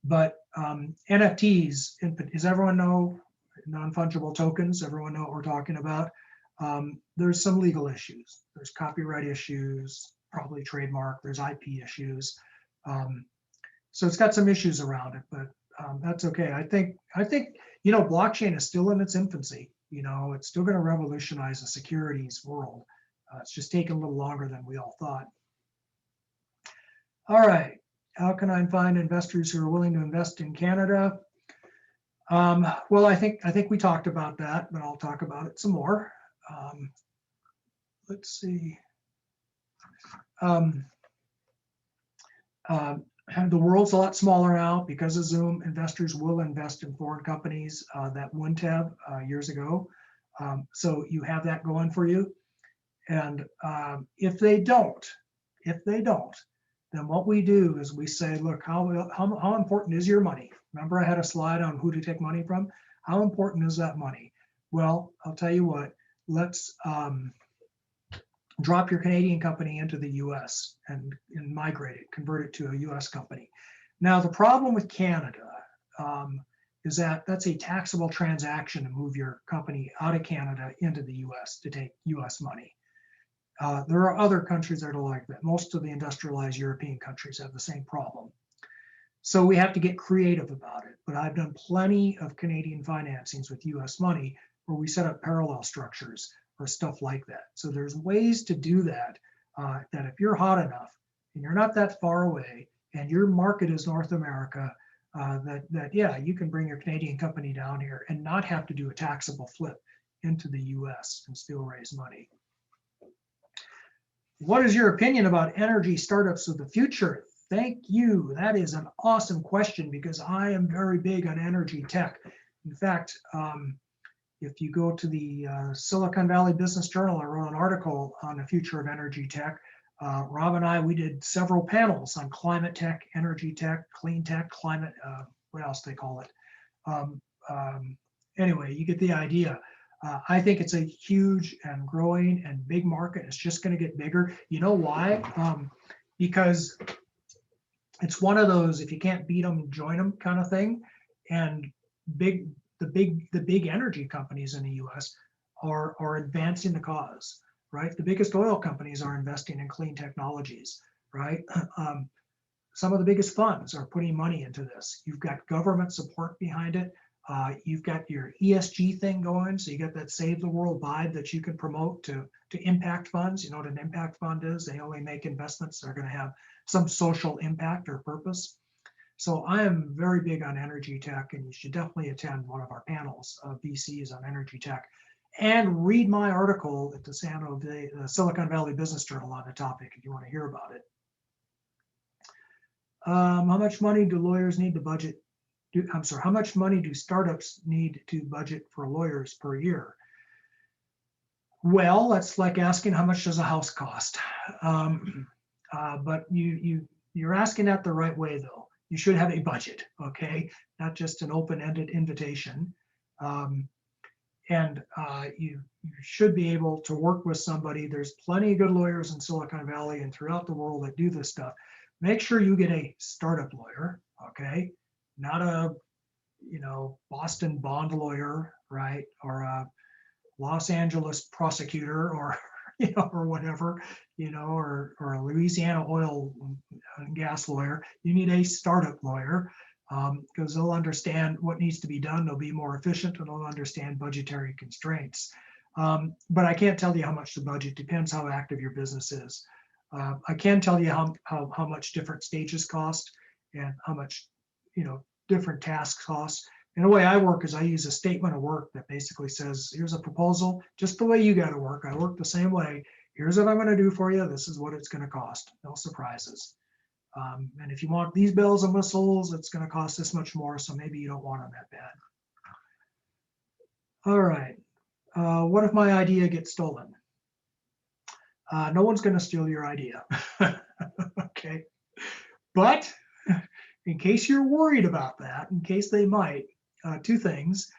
But NFTs, does everyone know non-fungible tokens? Everyone know what we're talking about? There's some legal issues. There's copyright issues, probably trademark. There's IP issues. So it's got some issues around it, but that's okay. I think blockchain is still in its infancy. It's still going to revolutionize the securities world. It's just taking a little longer than we all thought. All right. How can I find investors who are willing to invest in Canada? Well, I think we talked about that, but I'll talk about it some more. Let's see. The world's a lot smaller now because of Zoom. Investors will invest in foreign companies that wouldn't have years ago. So you have that going for you. And if they don't, then what we do is we say, look, how important is your money? Remember I had a slide on who to take money from? How important is that money? Well, I'll tell you what, let's drop your Canadian company into the US and migrate it, convert it to a US company. Now, the problem with Canada is that that's a taxable transaction to move your company out of Canada into the US to take US money. There are other countries that are like that. Most of the industrialized European countries have the same problem. So we have to get creative about it. But I've done plenty of Canadian financings with US money where we set up parallel structures or stuff like that. So there's ways to do that, that if you're hot enough and you're not that far away and your market is North America, yeah, you can bring your Canadian company down here and not have to do a taxable flip into the US and still raise money. What is your opinion about energy startups of the future? Thank you. That is an awesome question because I am very big on energy tech. In fact, if you go to the Silicon Valley Business Journal, I wrote an article on the future of energy tech. Rob and I, we did several panels on climate tech, energy tech, clean tech, climate, what else they call it. Anyway, you get the idea. I think it's a huge and growing and big market. It's just going to get bigger. You know why? Because it's one of those, if you can't beat them, join them kind of thing. And the big energy companies in the US are advancing the cause, right? The biggest oil companies are investing in clean technologies, right? Some of the biggest funds are putting money into this. You've got government support behind it. You've got your ESG thing going. So you got that Save the World vibe that you can promote to impact funds. You know what an impact fund is? They only make investments that are going to have some social impact or purpose. So I am very big on energy tech, and you should definitely attend one of our panels of VCs on energy tech and read my article at the Silicon Valley Business Journal on the topic if you want to hear about it. How much money do lawyers need to budget? How much money do startups need to budget for lawyers per year? Well, that's like asking how much does a house cost? But you're asking that the right way, though. You should have a budget, okay? Not just an open-ended invitation. And you should be able to work with somebody. There's plenty of good lawyers in Silicon Valley and throughout the world that do this stuff. Make sure you get a startup lawyer, okay? Not a, Boston bond lawyer, right? Or a Los Angeles prosecutor or, or whatever, or a Louisiana oil and gas lawyer. You need a startup lawyer because they'll understand what needs to be done. They'll be more efficient and they'll understand budgetary constraints. But I can't tell you how much the budget depends how active your business is. I can tell you how much different stages cost and how much, different tasks cost. And the way I work is I use a statement of work that basically says, here's a proposal, just the way you got to work. I work the same way. Here's what I'm going to do for you. This is what it's going to cost. No surprises. And if you want these bells and whistles, it's going to cost this much more. So maybe you don't want them that bad. All right. What if my idea gets stolen? No one's going to steal your idea. Okay. But in case you're worried about that, in case they might, two things.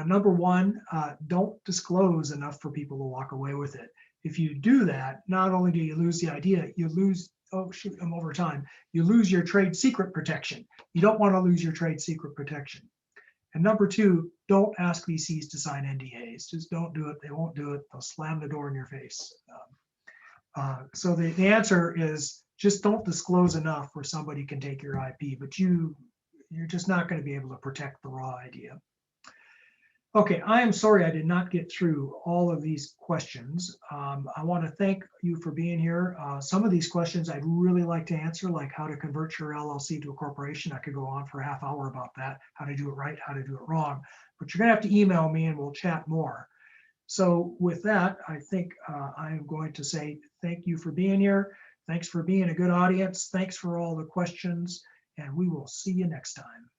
Number one, don't disclose enough for people to walk away with it. If you do that, not only do you lose the idea, you lose, oh shoot, I'm over time. You lose your trade secret protection. You don't want to lose your trade secret protection. And number two, don't ask VCs to sign NDAs. Just don't do it. They won't do it. They'll slam the door in your face. So the answer is just don't disclose enough where somebody can take your IP, but you're just not going to be able to protect the raw idea. Okay, I am sorry I did not get through all of these questions. I want to thank you for being here. Some of these questions I'd really like to answer, like how to convert your LLC to a corporation. I could go on for a half hour about that, how to do it right, how to do it wrong. But you're going to have to email me and we'll chat more. So with that, I think I'm going to say thank you for being here. Thanks for being a good audience. Thanks for all the questions, and we will see you next time.